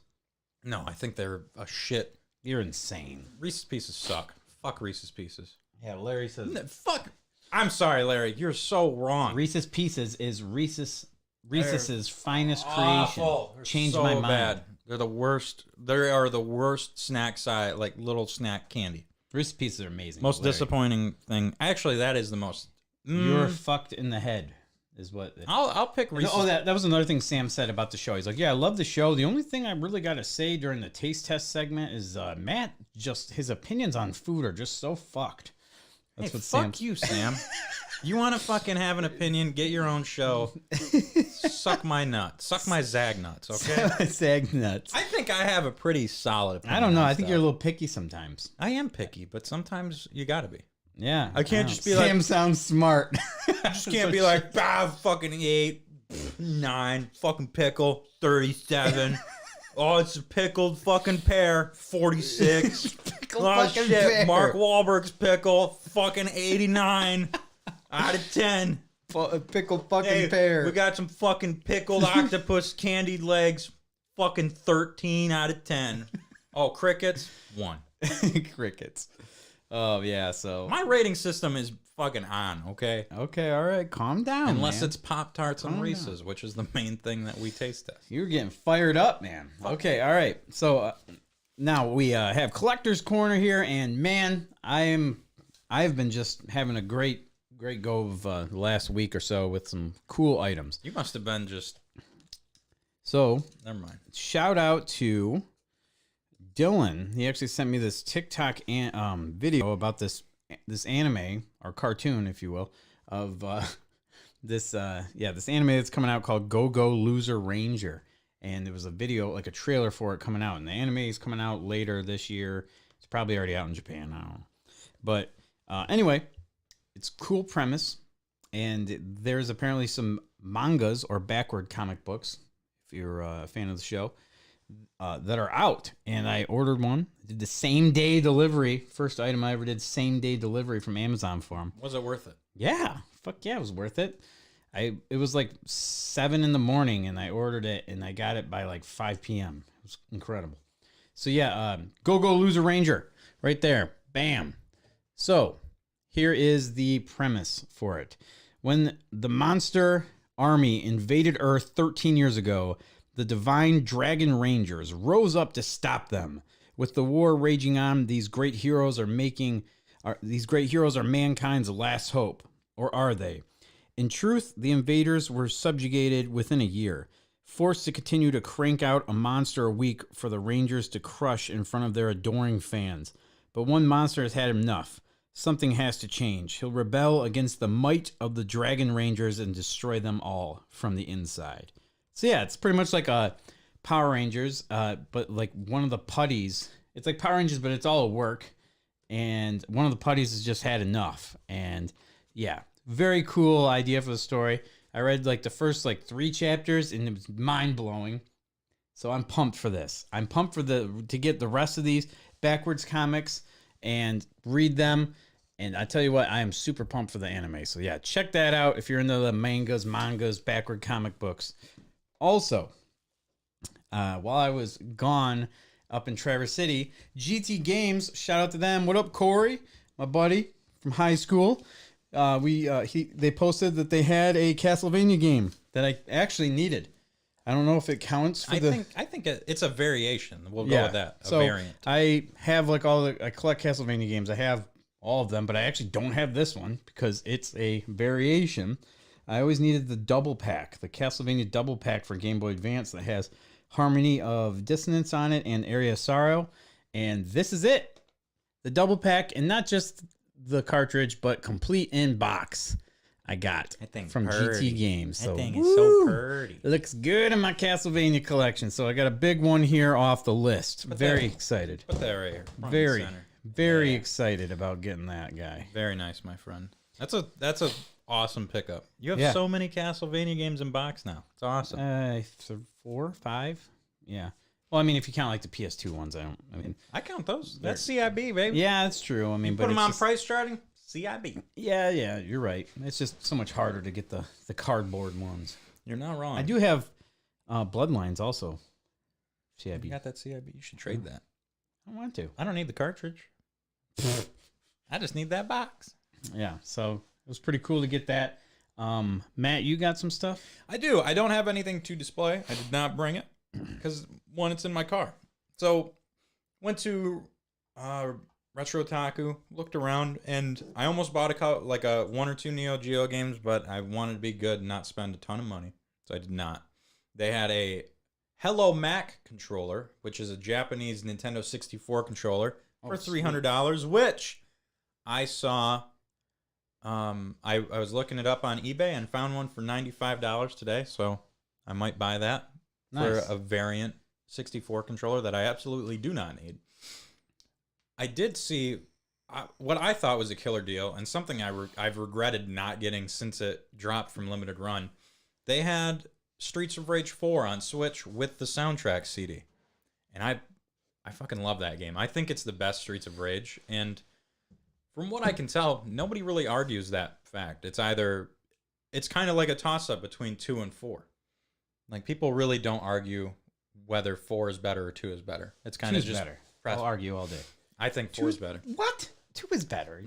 S1: No, I think they're a shit.
S2: You're insane.
S1: Reese's Pieces suck. Fuck Reese's Pieces.
S2: Yeah, Larry says
S1: Fuck. I'm sorry, Larry. You're so wrong.
S2: Reese's Pieces is Reese's finest
S1: Awful.
S2: creation.
S1: They're
S2: Changed
S1: so
S2: my mind.
S1: bad. They're the worst. They are the worst snack size, like little snack candy.
S2: Reese's Pieces are amazing.
S1: Most
S2: Larry.
S1: disappointing thing. Actually, that is the most.
S2: You're fucked in the head, is what.
S1: I'll pick Reese's.
S2: Oh, that was another thing Sam said about the show. He's like, "Yeah, I love the show. The only thing I really got to say during the taste test segment is Matt. Just his opinions on food are just so fucked." That's
S1: Hey,
S2: what
S1: fuck
S2: Sam.
S1: you, Sam. You want to fucking have an opinion? Get your own show. Suck my nuts. Suck my Zagnuts, okay?
S2: Zagnut.
S1: I think I have a pretty solid opinion.
S2: I don't know.
S1: on
S2: I think
S1: stuff.
S2: you're a little picky sometimes.
S1: I am picky, but sometimes you gotta be.
S2: Yeah,
S1: I can't
S2: know.
S1: just be like-
S2: Sam sounds smart.
S1: Just can't be like, fucking 8, 9, fucking pickle, 37. Oh, it's a pickled fucking pear, 46.
S2: Pickled
S1: Oh,
S2: fucking
S1: shit,
S2: pear.
S1: Mark Wahlberg's pickle, fucking 89 out of 10.
S2: Pickled fucking
S1: Hey,
S2: pear.
S1: we got some fucking pickled octopus candied legs, fucking 13 out of 10. Oh, crickets, 1.
S2: Crickets. Oh yeah. So
S1: My rating system is fucking on, okay?
S2: okay, all right, calm down.
S1: Unless
S2: man.
S1: it's Pop Tarts and
S2: Calm
S1: Reese's, which is the main thing that we taste test.
S2: You're getting fired up, man. Okay, all right. So now we have Collector's Corner here, and man, I've been just having a great go of the last week or so with some cool items.
S1: You must have been just.
S2: So
S1: Never mind.
S2: shout out to Dylan. He actually sent me this TikTok video about this anime or cartoon, if you will, of this anime that's coming out called Go Go Loser Ranger. And there was a video, like a trailer for it coming out. And the anime is coming out later this year. It's probably already out in Japan. I don't know. But anyway, it's a cool premise. And there's apparently some mangas or backward comic books, if you're a fan of the show, that are out. And I ordered one. Did the same day delivery. First item I ever did same day delivery from Amazon for them.
S1: Was it worth it?
S2: Yeah. Fuck yeah, it was worth it. It was like 7 in the morning and I ordered it and I got it by like 5 p.m. It was incredible. So yeah, Go Go Loser Ranger right there. Bam. So here is the premise for it. When the monster army invaded Earth 13 years ago, the divine dragon rangers rose up to stop them. With the war raging on, these great heroes are mankind's last hope. Or are they? In truth, the invaders were subjugated within a year, forced to continue to crank out a monster a week for the Rangers to crush in front of their adoring fans. But one monster has had enough. Something has to change. He'll rebel against the might of the Dragon Rangers and destroy them all from the inside. So yeah, it's pretty much like a Power Rangers, but like one of the putties. It's like Power Rangers, but it's all at work. And one of the putties has just had enough. And yeah, very cool idea for the story. I read like the first like 3 chapters and it was mind blowing. So I'm pumped for this. I'm pumped for to get the rest of these backwards comics and read them. And I tell you what, I am super pumped for the anime. So yeah, check that out if you're into the mangas, backward comic books. Also, while I was gone up in Traverse City, GT Games, shout out to them. What up, Corey, my buddy from high school? They posted that they had a Castlevania game that I actually needed. I don't know if it counts for
S1: I think it's a variation. We'll go with that. A variant.
S2: I have like I collect Castlevania games. I have all of them, but I actually don't have this one because it's a variation. I always needed the double pack, the Castlevania double pack for Game Boy Advance that has Harmony of Dissonance on it and Area of Sorrow. And this is it. The double pack, and not just the cartridge, but complete in box. I got
S1: That thing's
S2: from
S1: purty.
S2: GT Games.
S1: That
S2: So,
S1: thing is so pretty.
S2: it looks good in my Castlevania collection. So I got a big one here off the list. Very excited.
S1: Put that right here. front and
S2: Very,
S1: center.
S2: very excited about getting that guy.
S1: Very nice, my friend. That's a awesome pickup. You have
S2: Yeah.
S1: so many Castlevania games in box now. It's awesome.
S2: 4, 5? Yeah. Well, I mean, if you count like the PS2 ones, I mean,
S1: I count those. That's CIB, baby.
S2: yeah, that's true. I mean, but
S1: Put them
S2: it's
S1: on
S2: just-
S1: price charting. CIB.
S2: Yeah, you're right. It's just so much harder to get the cardboard ones.
S1: You're not wrong.
S2: I do have Bloodlines also.
S1: You
S2: CIB.
S1: got that CIB. You should trade that.
S2: I want to.
S1: I don't need the cartridge. I just need that box.
S2: Yeah, so it was pretty cool to get that. Matt, you got some stuff?
S1: I do. I don't have anything to display. I did not bring it because one, it's in my car. So went to Retro Taku, looked around, and I almost bought a 1 or 2 Neo Geo games, but I wanted to be good and not spend a ton of money, so I did not. They had a Hello Mac controller, which is a Japanese Nintendo 64 controller for $300, which I saw. I was looking it up on eBay and found one for $95 today, so I might buy that
S2: Nice.
S1: for a variant 64 controller that I absolutely do not need. I did see what I thought was a killer deal, and something I've regretted not getting since it dropped from Limited Run. They had Streets of Rage 4 on Switch with the soundtrack CD, and I fucking love that game. I think it's the best Streets of Rage, and from what I can tell, nobody really argues that fact. It's kind of like a toss-up between 2 and 4. Like, people really don't argue whether 4 is better or 2 is better. It's kind of
S2: Two's
S1: just
S2: better.
S1: press-
S2: I'll argue all day.
S1: I think 4 is better.
S2: What? 2 is better.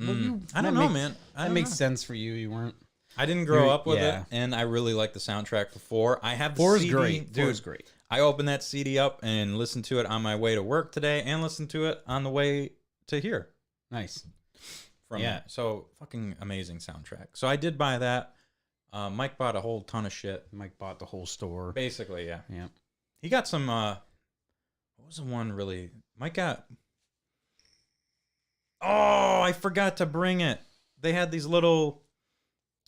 S1: I don't know, man.
S2: That makes sense for you. You weren't.
S1: I didn't grow up with
S2: yeah.
S1: it, and I really like the soundtrack for 4. I have the
S2: 4 is
S1: CD,
S2: great. 4
S1: dude.
S2: is great.
S1: I opened that CD up and listened to it on my way to work today, and listened to it on the way to here.
S2: Nice.
S1: From
S2: Yeah.
S1: So fucking amazing soundtrack. So I did buy that. Mike bought a whole ton of shit.
S2: Mike bought the whole store.
S1: Basically, yeah.
S2: Yeah.
S1: He got some. What was the one really? Mike got. Oh, I forgot to bring it. They had these little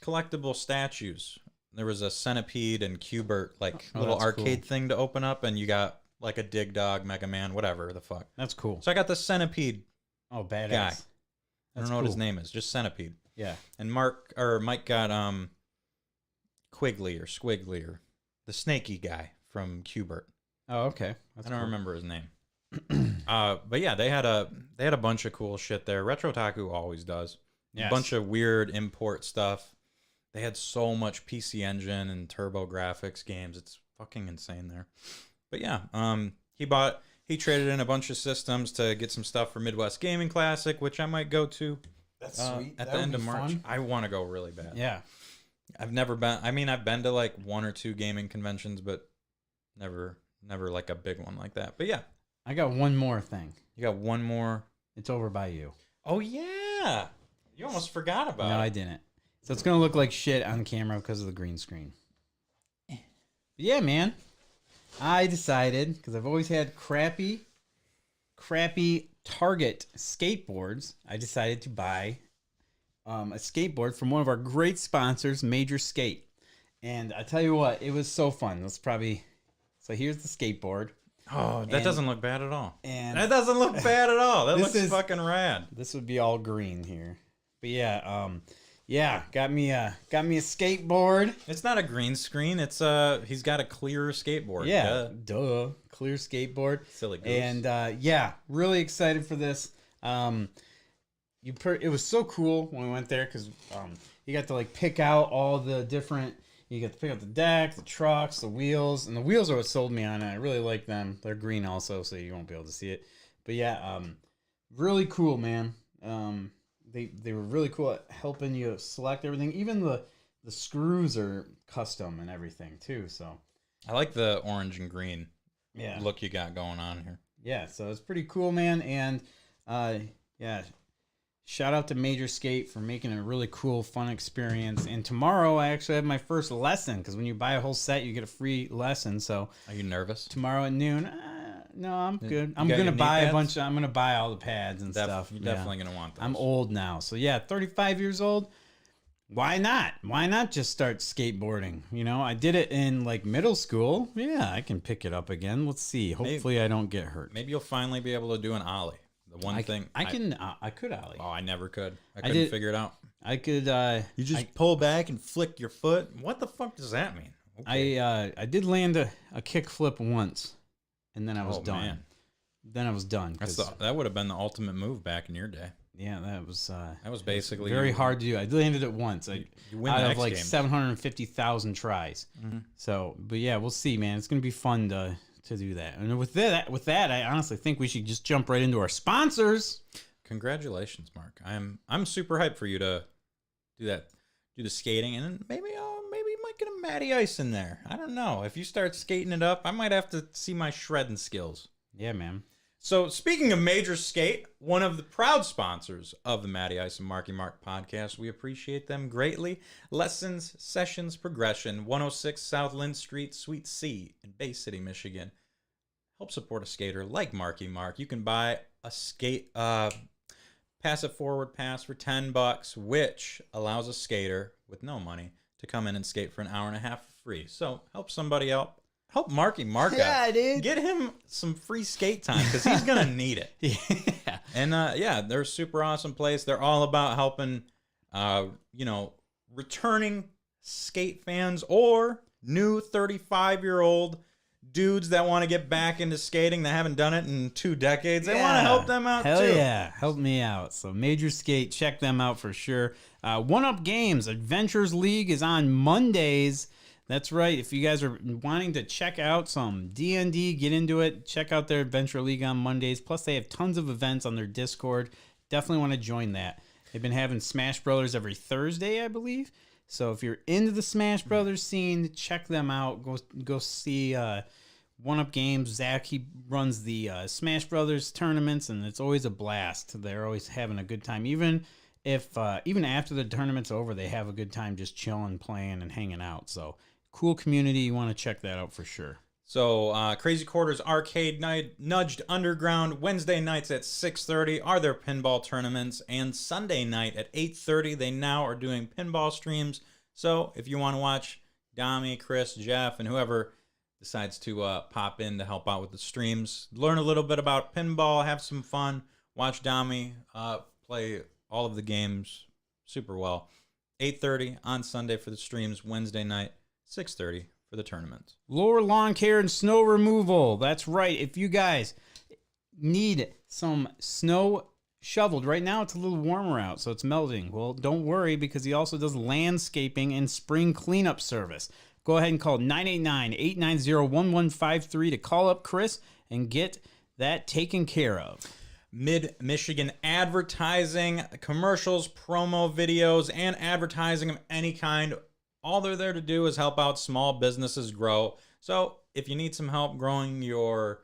S1: collectible statues. There was a centipede and Cubert, like little
S2: that's
S1: arcade
S2: cool.
S1: thing to open up, and you got like a Dig Dog, Mega Man, whatever the fuck.
S2: That's cool.
S1: So I got the centipede
S2: Oh, badass.
S1: guy. I
S2: That's
S1: don't know what his
S2: cool.
S1: name is, just centipede.
S2: Yeah.
S1: And Mike got Quigley or Squiggly or the snaky guy from Cubert.
S2: Oh, okay. That's
S1: I don't
S2: cool.
S1: remember his name. But yeah, they had a bunch of cool shit there. Retro Taku always does.
S2: Yes.
S1: A bunch of weird import stuff. They had so much PC Engine and Turbo Graphics games. It's fucking insane there. But yeah, he traded in a bunch of systems to get some stuff for Midwest Gaming Classic, which I might go to.
S2: That's
S1: At the end of March. I want to go really bad.
S2: Yeah.
S1: I've never been. I mean, I've been to like 1 or 2 gaming conventions, but never like a big one like that. But yeah,
S2: I got one more thing.
S1: you got one more.
S2: It's over by you.
S1: Oh yeah, you almost forgot about
S2: No,
S1: it.
S2: I didn't. So it's gonna look like shit on camera because of the green screen. But yeah, man. I decided because I've always had crappy Target skateboards. I decided to buy a skateboard from one of our great sponsors, Major Skate. And I tell you what, it was so fun. So here's the skateboard.
S1: Oh, that
S2: And-
S1: doesn't look bad at all.
S2: And
S1: That doesn't look bad at all. That
S2: This
S1: looks
S2: is-
S1: fucking rad.
S2: this would be all green here. But yeah, got me a skateboard.
S1: It's not a green screen. It's he's got a clear skateboard.
S2: Yeah, duh. Clear skateboard.
S1: Silly goose.
S2: And yeah, really excited for this. It was so cool when we went there because you got to like pick out all the different. You got to pick out the deck, the trucks, the wheels, and the wheels are what sold me on it. I really like them. They're green also, so you won't be able to see it. But yeah, really cool, man. They were really cool at helping you select everything. Even the screws are custom and everything too. So
S1: I like the orange and green
S2: yeah,
S1: look you got going on here.
S2: yeah. So it's pretty cool, man. And yeah, shout out to Major Skate for making a really cool, fun experience. And tomorrow I actually have my first lesson because when you buy a whole set, you get a free lesson. So
S1: Are you nervous?
S2: tomorrow at noon, no, I'm good. I'm
S1: got
S2: gonna
S1: your knee
S2: buy a
S1: pads?
S2: bunch. I'm gonna buy all the pads and stuff.
S1: You're
S2: Yeah.
S1: definitely gonna want those.
S2: I'm old now, so yeah, 35 years old. Why not? Why not just start skateboarding? You know, I did it in like middle school. Yeah, I can pick it up again. Let's see. Hopefully, I don't get hurt.
S1: Maybe you'll finally be able to do an ollie. The one thing
S2: I could ollie.
S1: Oh, I never could. I couldn't figure it out.
S2: I could.
S1: You just pull back and flick your foot. What the fuck does that mean? Okay.
S2: I did land a kick flip once, and then I was done.
S1: Man.
S2: Then I was done.
S1: That would have been the ultimate move back in your day.
S2: Yeah, that was
S1: basically
S2: very hard to do. I landed it once.
S1: You win
S2: out
S1: the
S2: of
S1: next
S2: like
S1: game.
S2: 750,000 tries. So, but yeah, we'll see, man. It's gonna be fun to do that. And with that, I honestly think we should just jump right into our sponsors.
S1: Congratulations, Mark. I'm super hyped for you to do that, do the skating, and maybe you might get a Matty Ice in there. I don't know. If you start skating it up, I might have to see my shredding skills.
S2: Yeah, man.
S1: So, speaking of Major Skate, one of the proud sponsors of the Matty Ice and Marky Mark podcast, we appreciate them greatly. Lessons, Sessions, Progression, 106 South Lynn Street, Suite C in Bay City, Michigan. Help support a skater like Marky Mark. You can buy a skate pass it forward pass for $10, which allows a skater with no money to come in and skate for an hour and a half for free. So, help somebody out. Help Marky Mark out.
S2: Yeah, dude.
S1: Get him some free skate time because he's going to need it.
S2: Yeah.
S1: And they're a super awesome place. They're all about helping, returning skate fans or new 35-year-old dudes that want to get back into skating that haven't done it in 2 decades. They want to help them out
S2: Hell
S1: too.
S2: yeah. Help me out. So Major Skate, check them out for sure. One Up Games, Adventures League is on Mondays. That's right. If you guys are wanting to check out some D&D, get into it, check out their Adventure League on Mondays. Plus, they have tons of events on their Discord. Definitely want to join that. They've been having Smash Brothers every Thursday, I believe. So if you're into the Smash Brothers scene, check them out. Go see One Up Games. Zach, he runs the Smash Brothers tournaments, and it's always a blast. They're always having a good time. Even after the tournament's over, they have a good time just chilling, playing, and hanging out. So cool community. You want to check that out for sure.
S1: So Crazy Quarters Arcade Night, Nudged Underground, Wednesday nights at 6:30 are their pinball tournaments, and Sunday night at 8:30 they now are doing pinball streams. So if you want to watch Dami, Chris, Jeff, and whoever decides to pop in to help out with the streams, learn a little bit about pinball, have some fun, watch Dami play all of the games super well. 8:30 on Sunday for the streams, Wednesday night, 6:30 for the tournament.
S2: Lower lawn care and snow removal. That's right. If you guys need some snow shoveled, right now it's a little warmer out, so it's melting. Well, don't worry, because he also does landscaping and spring cleanup service. Go ahead and call 989-890-1153 to call up Chris and get that taken care of.
S1: Mid-Michigan advertising, commercials, promo videos, and advertising of any kind. All they're there to do is help out small businesses grow. So if you need some help growing your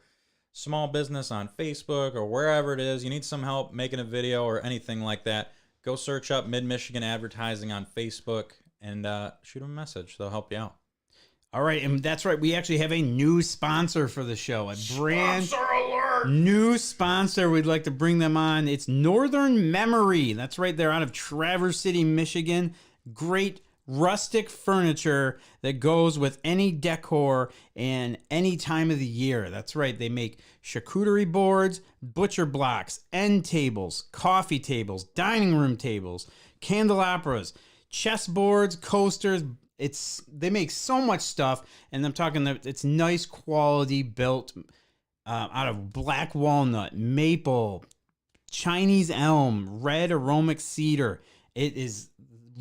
S1: small business on Facebook or wherever it is, you need some help making a video or anything like that, go search up Mid-Michigan Advertising on Facebook and shoot them a message. They'll help you out.
S2: All right, and that's right. We actually have a new sponsor for the show. A brand new sponsor. We'd like to bring them on. It's Northern Memory. That's right. They're out of Traverse City, Michigan. Great rustic furniture that goes with any decor and any time of the year. That's right. They make charcuterie boards, butcher blocks, end tables, coffee tables, dining room tables, candelabras, chessboards, coasters. They make so much stuff, and I'm talking that it's nice quality built out of black walnut, maple, Chinese elm, red aromatic cedar. It is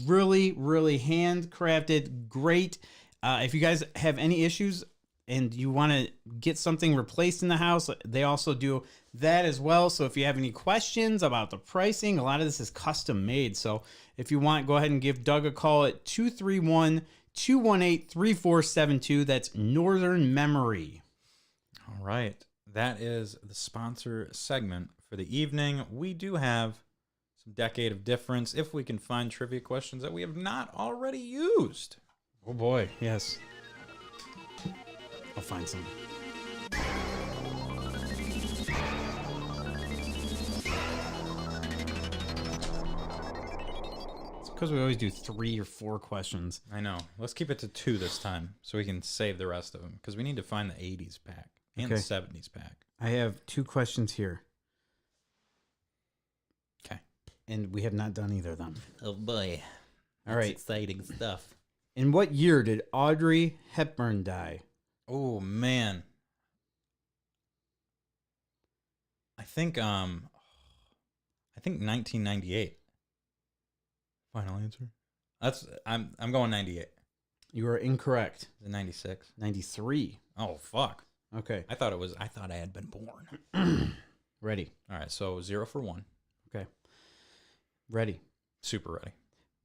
S2: really, really handcrafted, great. If you guys have any issues and you want to get something replaced in the house, they also do that as well. So if you have any questions about the pricing, a lot of this is custom made. So if you want, go ahead and give Doug a call at 231-218-3472. That's Northern Memory.
S1: All right. That is the sponsor segment for the evening. We do have some decade of difference, if we can find trivia questions that we have not already used.
S2: Oh boy, yes. I'll find some. It's because we always do 3 or 4 questions.
S1: I know. Let's keep it to 2 this time so we can save the rest of them because we need to find the 80s pack and the
S2: Okay.
S1: 70s pack.
S2: I have 2 questions here,
S1: Okay.
S2: and we have not done either of them.
S3: Oh boy.
S2: All right.
S3: Exciting stuff.
S2: In what year did Audrey Hepburn die?
S1: Oh, man. I think 1998. Final answer. I'm going 98.
S2: You are incorrect.
S1: Is it 96?
S2: 93.
S1: Oh, fuck.
S2: Okay.
S1: I thought I had been born.
S2: Ready.
S1: All right, so 0 for 1.
S2: Okay. Ready.
S1: Super ready.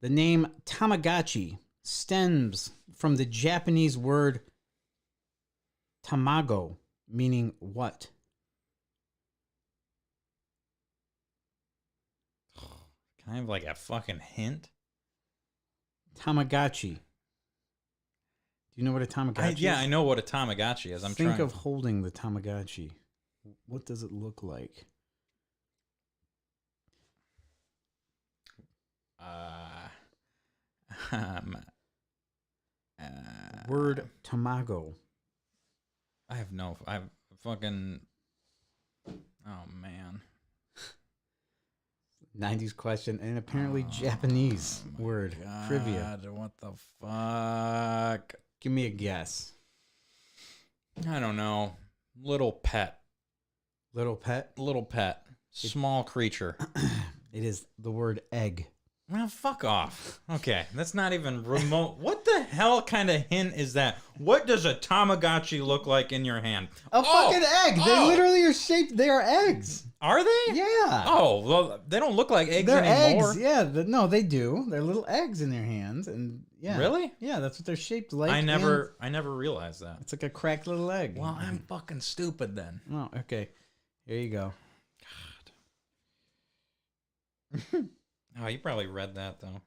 S2: The name Tamagotchi stems from the Japanese word tamago, meaning what?
S1: Can I have like a fucking hint?
S2: Tamagotchi. Do you know what a Tamagotchi is?
S1: I know what a Tamagotchi is.
S2: Think of holding the Tamagotchi. What does it look like? Word tamago.
S1: I have fucking. Oh man.
S2: 90s question and apparently Japanese word. Trivia.
S1: What the fuck?
S2: Give me a guess.
S1: I don't know. Little pet.
S2: Little pet.
S1: Little pet. Small creature.
S2: It is the word egg.
S1: Well, fuck off. Okay, that's not even remote. What the hell kind of hint is that? What does a Tamagotchi look like in your hand?
S2: A fucking egg. They
S1: Oh.
S2: literally are shaped. They are eggs.
S1: Are they?
S2: Yeah.
S1: Oh, well, they don't look like eggs
S2: They're
S1: anymore.
S2: eggs. Yeah. No, they do. They're little eggs in their hands, and yeah.
S1: Really?
S2: Yeah, that's what they're shaped like.
S1: I
S2: and
S1: never realized that.
S2: It's like a cracked little egg.
S1: Well, I'm fucking stupid then.
S2: Oh, okay. Here you go.
S1: Oh, you probably read that though.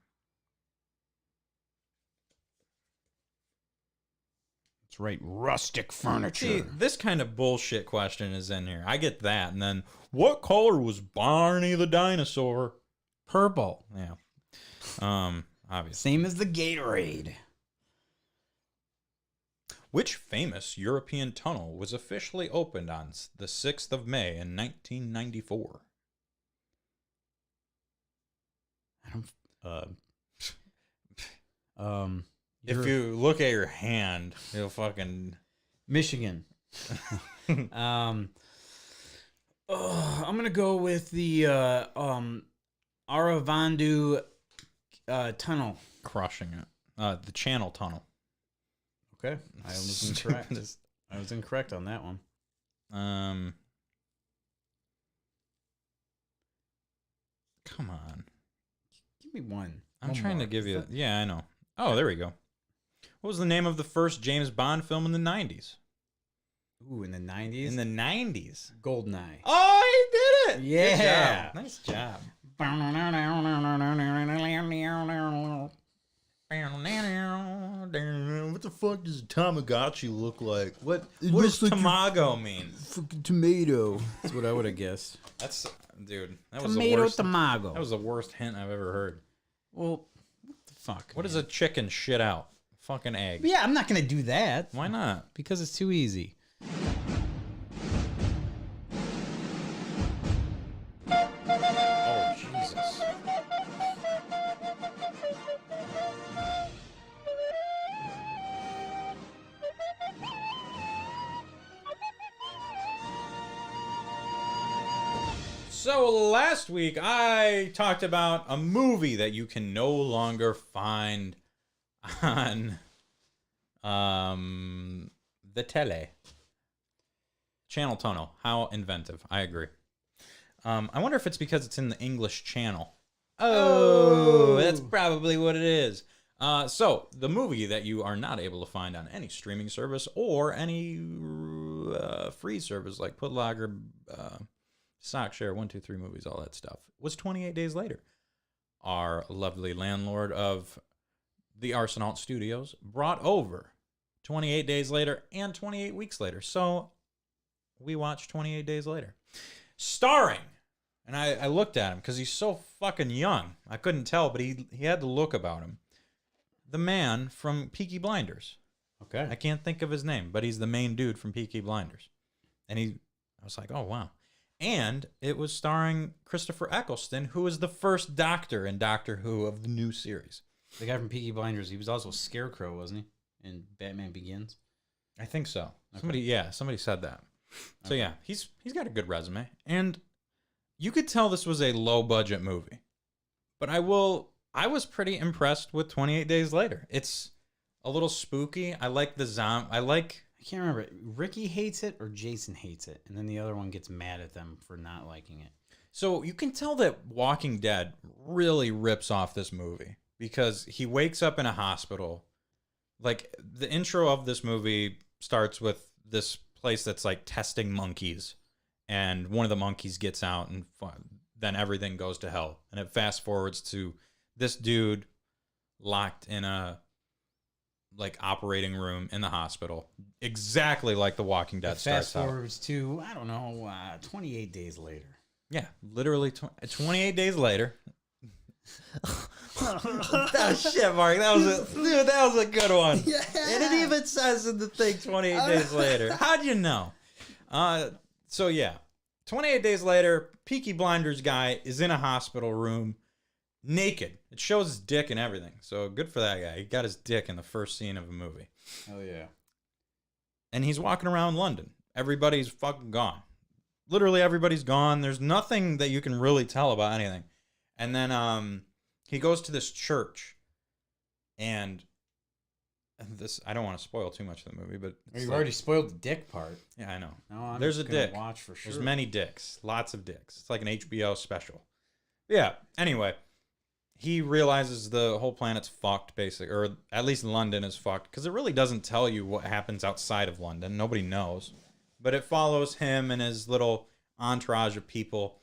S2: That's right. Rustic furniture.
S1: See, this kind of bullshit question is in here. I get that, and then what color was Barney the dinosaur?
S2: Purple.
S1: Yeah. Obviously.
S2: Same as the Gatorade.
S1: Which famous European tunnel was officially opened on the 6th of May in 1994?
S2: I don't.
S1: If you look at your hand, you'll fucking
S2: Michigan. I'm gonna go with the Aravandu tunnel.
S1: crushing it. The Channel Tunnel.
S2: Okay, I was incorrect. I was incorrect on that one.
S1: Come on.
S2: Give me one.
S1: I'm
S2: One
S1: trying
S2: more.
S1: to give you. Yeah, I know. Oh, there we go. What was the name of the first James Bond film in the 90s?
S2: Ooh, in the 90s.
S1: In the 90s.
S2: Goldeneye.
S1: Oh, he did it!
S2: Yeah.
S1: Good job. Nice job. What the fuck does a Tamagotchi look like? What does Tamago mean?
S2: Fucking tomato. That's what I would have guessed.
S1: That's dude. That was the
S2: Tomato
S1: worst.
S2: tamago.
S1: That was the worst hint I've ever heard.
S2: Well, what the fuck?
S1: What does a chicken shit out? Fucking egg.
S2: Yeah, I'm not gonna do that
S1: Why not?
S2: because it's too easy.
S1: Oh Jesus. So last week I talked about a movie that you can no longer find on the tele. Channel Tunnel. How inventive. I agree. I wonder if it's because it's in the English Channel. Oh, that's probably what it is. So the movie that you are not able to find on any streaming service or any free service like Putlocker, Sock Share, 1, 2, 3 movies, all that stuff, was 28 Days Later. Our lovely landlord of the Arsenault Studios brought over 28 Days Later and 28 Weeks Later. So we watched 28 Days Later. Starring, and I looked at him because he's so fucking young. I couldn't tell, but he had the look about him. The man from Peaky Blinders.
S2: Okay.
S1: I can't think of his name, but he's the main dude from Peaky Blinders. And I was like, oh, wow. And it was starring Christopher Eccleston, who was the first Doctor in Doctor Who of the new series.
S2: The guy from Peaky Blinders, he was also Scarecrow, wasn't he? In Batman Begins?
S1: I think so.
S2: Okay.
S1: Somebody said that. So yeah, he's got a good resume. And you could tell this was a low budget movie. But I was pretty impressed with 28 Days Later. It's a little spooky. I like the zombie.
S2: I can't remember. Ricky hates it or Jason hates it. And then the other one gets mad at them for not liking it.
S1: So you can tell that Walking Dead really rips off this movie because he wakes up in a hospital. Like, the intro of this movie starts with this place that's like testing monkeys, and one of the monkeys gets out, and then everything goes to hell. And it fast forwards to this dude locked in a like operating room in the hospital, exactly like The Walking Dead starts
S2: fast
S1: out.
S2: forwards to, I don't know, 28 days later.
S1: Yeah, literally 28 days later. Oh shit, Mark, that was a good one. Yeah. And it even says in the thing 28 days later. How'd you know? So yeah, 28 days later, Peaky Blinders guy is in a hospital room, naked. It shows his dick and everything. So good for that guy. He got his dick in the first scene of a movie.
S2: Oh yeah.
S1: And he's walking around London. Everybody's fucking gone. Literally everybody's gone. There's nothing that you can really tell about anything. And then he goes to this church, and this, I don't want to spoil too much of the movie, but
S2: You've already spoiled the dick part.
S1: Yeah, I know.
S2: No, I'm
S1: There's a
S2: just gonna
S1: dick.
S2: watch for sure.
S1: There's many dicks, lots of dicks. It's like an HBO special. Yeah. Anyway, he realizes the whole planet's fucked, basically, or at least London is fucked, because it really doesn't tell you what happens outside of London. Nobody knows, but it follows him and his little entourage of people.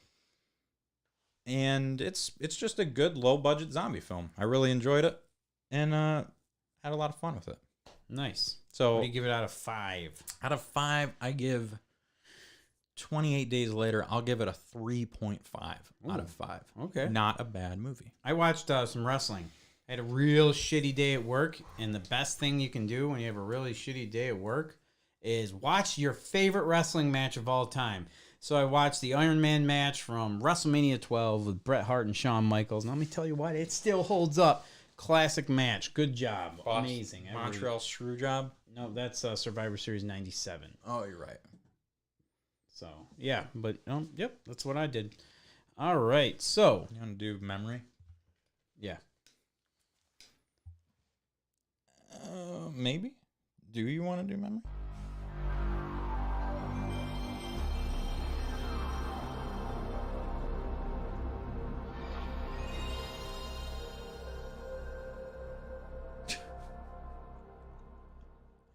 S1: And it's just a good low budget zombie film. I really enjoyed it, and had a lot of fun with it.
S2: Nice.
S1: So
S2: What do you give it out of 5?
S1: out of 5, I give 28 Days Later, I'll give it a 3.5 out of 5.
S2: Okay.
S1: Not a bad movie.
S2: I watched some wrestling. I had a real shitty day at work, and the best thing you can do when you have a really shitty day at work is watch your favorite wrestling match of all time. So I watched the Iron Man match from WrestleMania 12 with Bret Hart and Shawn Michaels. And let me tell you what, it still holds up. Classic match. Good job. Amazing.
S1: Montreal Screwjob.
S2: No, that's Survivor Series 97.
S1: Oh, you're right.
S2: So, yeah. But, yep, that's what I did. All right. So,
S1: You want to do memory?
S2: yeah.
S1: Maybe. Do you want to do memory?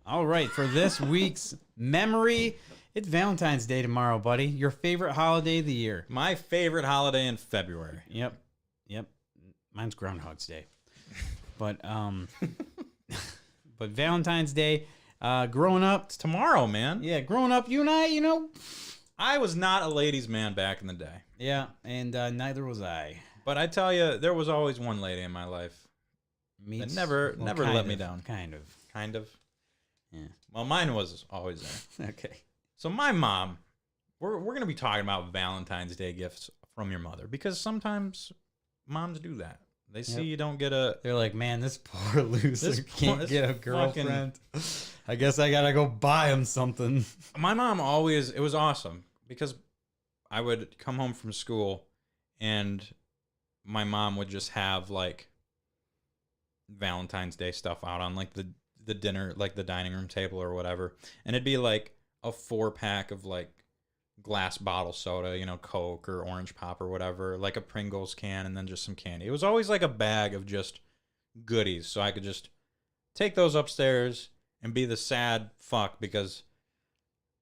S2: All right, for this week's memory, it's Valentine's Day tomorrow, buddy. Your favorite holiday of the year.
S1: My favorite holiday in February.
S2: Yep. Mine's Groundhog's Day. But but Valentine's Day, growing up,
S1: It's tomorrow, man.
S2: yeah, growing up, you and I,
S1: I was not a ladies' man back in the day.
S2: yeah, and neither was I.
S1: But I tell you, there was always one lady in my life
S2: Me
S1: that never
S2: well,
S1: let
S2: kind
S1: me
S2: of,
S1: down.
S2: Kind of.
S1: Kind of.
S2: Yeah.
S1: Well, mine was always there.
S2: Okay.
S1: So my mom, we're going to be talking about Valentine's Day gifts from your mother, because sometimes moms do that. They see you don't get a...
S2: They're like, man, this poor loser can't
S1: this
S2: get a girlfriend. I guess I gotta go buy him something.
S1: My mom always... It was awesome, because I would come home from school and my mom would just have like Valentine's Day stuff out on like the dinner, like the dining room table or whatever. And it'd be like a 4-pack of like glass bottle soda, Coke or orange pop or whatever, like a Pringles can, and then just some candy. It was always like a bag of just goodies, so I could just take those upstairs and be the sad fuck because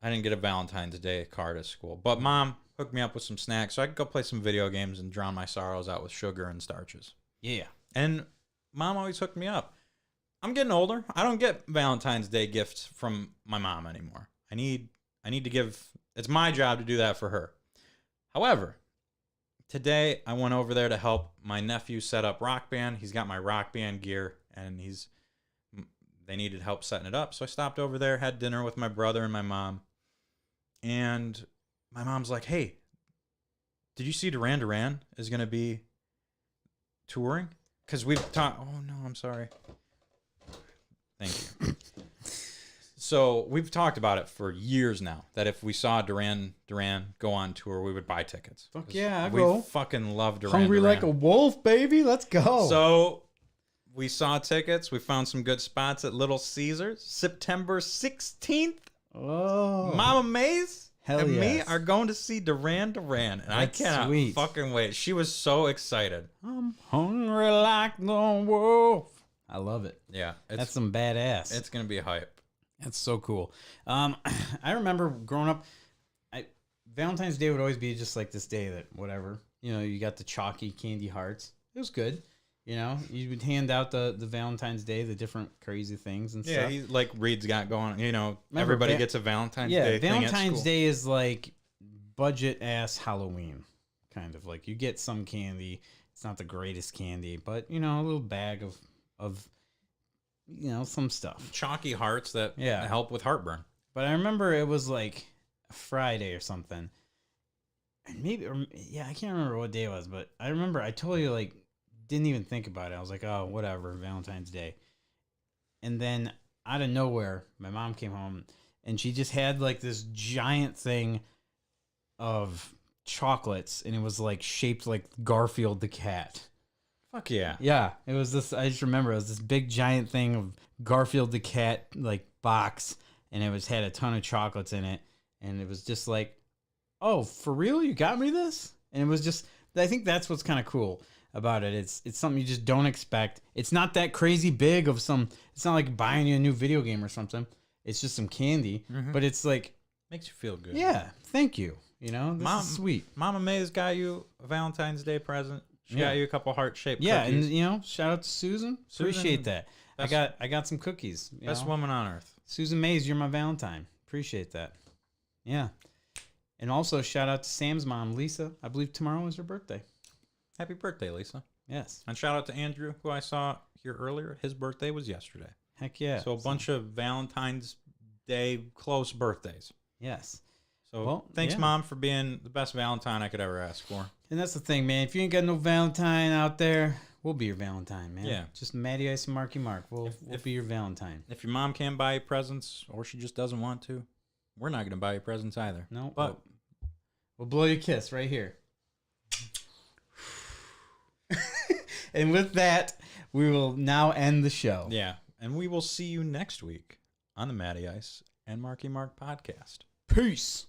S1: I didn't get a Valentine's Day card at school. But Mom, hook me up with some snacks so I could go play some video games and drown my sorrows out with sugar and starches.
S2: Yeah.
S1: And Mom always hooked me up. I'm getting older. I don't get Valentine's Day gifts from my mom anymore. I need to give. It's my job to do that for her. However, today I went over there to help my nephew set up Rock Band. He's got my Rock Band gear, and they needed help setting it up. So I stopped over there, had dinner with my brother and my mom. And my mom's like, "Hey, did you see Duran Duran is going to be touring?" Because we've talked. Oh, no, I'm sorry. Thank you. So we've talked about it for years now, that if we saw Duran Duran go on tour, we would buy tickets.
S2: Fuck yeah, I
S1: we
S2: go.
S1: fucking love Duran
S2: Hungry
S1: Duran.
S2: like a wolf, baby. Let's go.
S1: So we saw tickets. We found some good spots at Little Caesars. September 16th.
S2: Oh.
S1: Mama Maze
S2: Hell
S1: and me
S2: yes.
S1: are going to see Duran Duran. And
S2: That's
S1: I cannot
S2: sweet.
S1: fucking wait. She was so excited.
S2: I'm hungry like the wolf. I love it.
S1: Yeah.
S2: That's some badass.
S1: It's going to be a hype.
S2: That's so cool. I remember growing up, Valentine's Day would always be just like this day that whatever, you got the chalky candy hearts. It was good. You would hand out the Valentine's Day, the different crazy things and
S1: Yeah,
S2: stuff.
S1: like Reed's got going. Everybody gets a Valentine's Day thing at
S2: Valentine's
S1: school.
S2: Day is like budget ass Halloween, kind of like you get some candy. It's not the greatest candy, but a little bag of some stuff.
S1: Chalky hearts that
S2: Yeah.
S1: help with heartburn.
S2: But I remember it was like a Friday or something. And I can't remember what day it was, but I remember I told you, like, didn't even think about it. I was like, oh, whatever, Valentine's Day. And then out of nowhere, my mom came home and she just had like this giant thing of chocolates, and it was like shaped like Garfield the cat.
S1: Fuck yeah.
S2: Yeah, it was this. I just remember it was this big giant thing of Garfield the cat like box, and it had a ton of chocolates in it, and it was just like, oh, for real, you got me this? And it was just. I think that's what's kind of cool about it. It's something you just don't expect. It's not that crazy big of some. It's not like buying you a new video game or something. It's just some candy, but it's like
S1: Makes you feel good.
S2: yeah, thank you. This
S1: Mom,
S2: is sweet.
S1: Mama May's got you a Valentine's Day present. She got you a couple heart-shaped
S2: Yeah,
S1: cookies.
S2: and shout out to Susan. Appreciate that.
S1: best-
S2: I got some cookies.
S1: Best woman on earth.
S2: Susan Mays, you're my Valentine. Appreciate that. Yeah. And also shout out to Sam's mom, Lisa. I believe tomorrow is her birthday.
S1: Happy birthday, Lisa.
S2: Yes.
S1: And shout out to Andrew, who I saw here earlier. His birthday was yesterday.
S2: Heck yeah.
S1: So a bunch of Valentine's Day close birthdays.
S2: Yes.
S1: So
S2: Well,
S1: thanks,
S2: yeah.
S1: Mom, for being the best Valentine I could ever ask for.
S2: And that's the thing, man. If you ain't got no Valentine out there, we'll be your Valentine, man.
S1: Yeah.
S2: Just Matty Ice and Marky Mark. We'll be your Valentine.
S1: If your mom can't buy you presents, or she just doesn't want to, we're not going to buy you presents either.
S2: No,
S1: But
S2: we'll blow you a kiss right here. And with that, we will now end the show.
S1: yeah, and we will see you next week on the Matty Ice and Marky Mark podcast.
S2: Peace.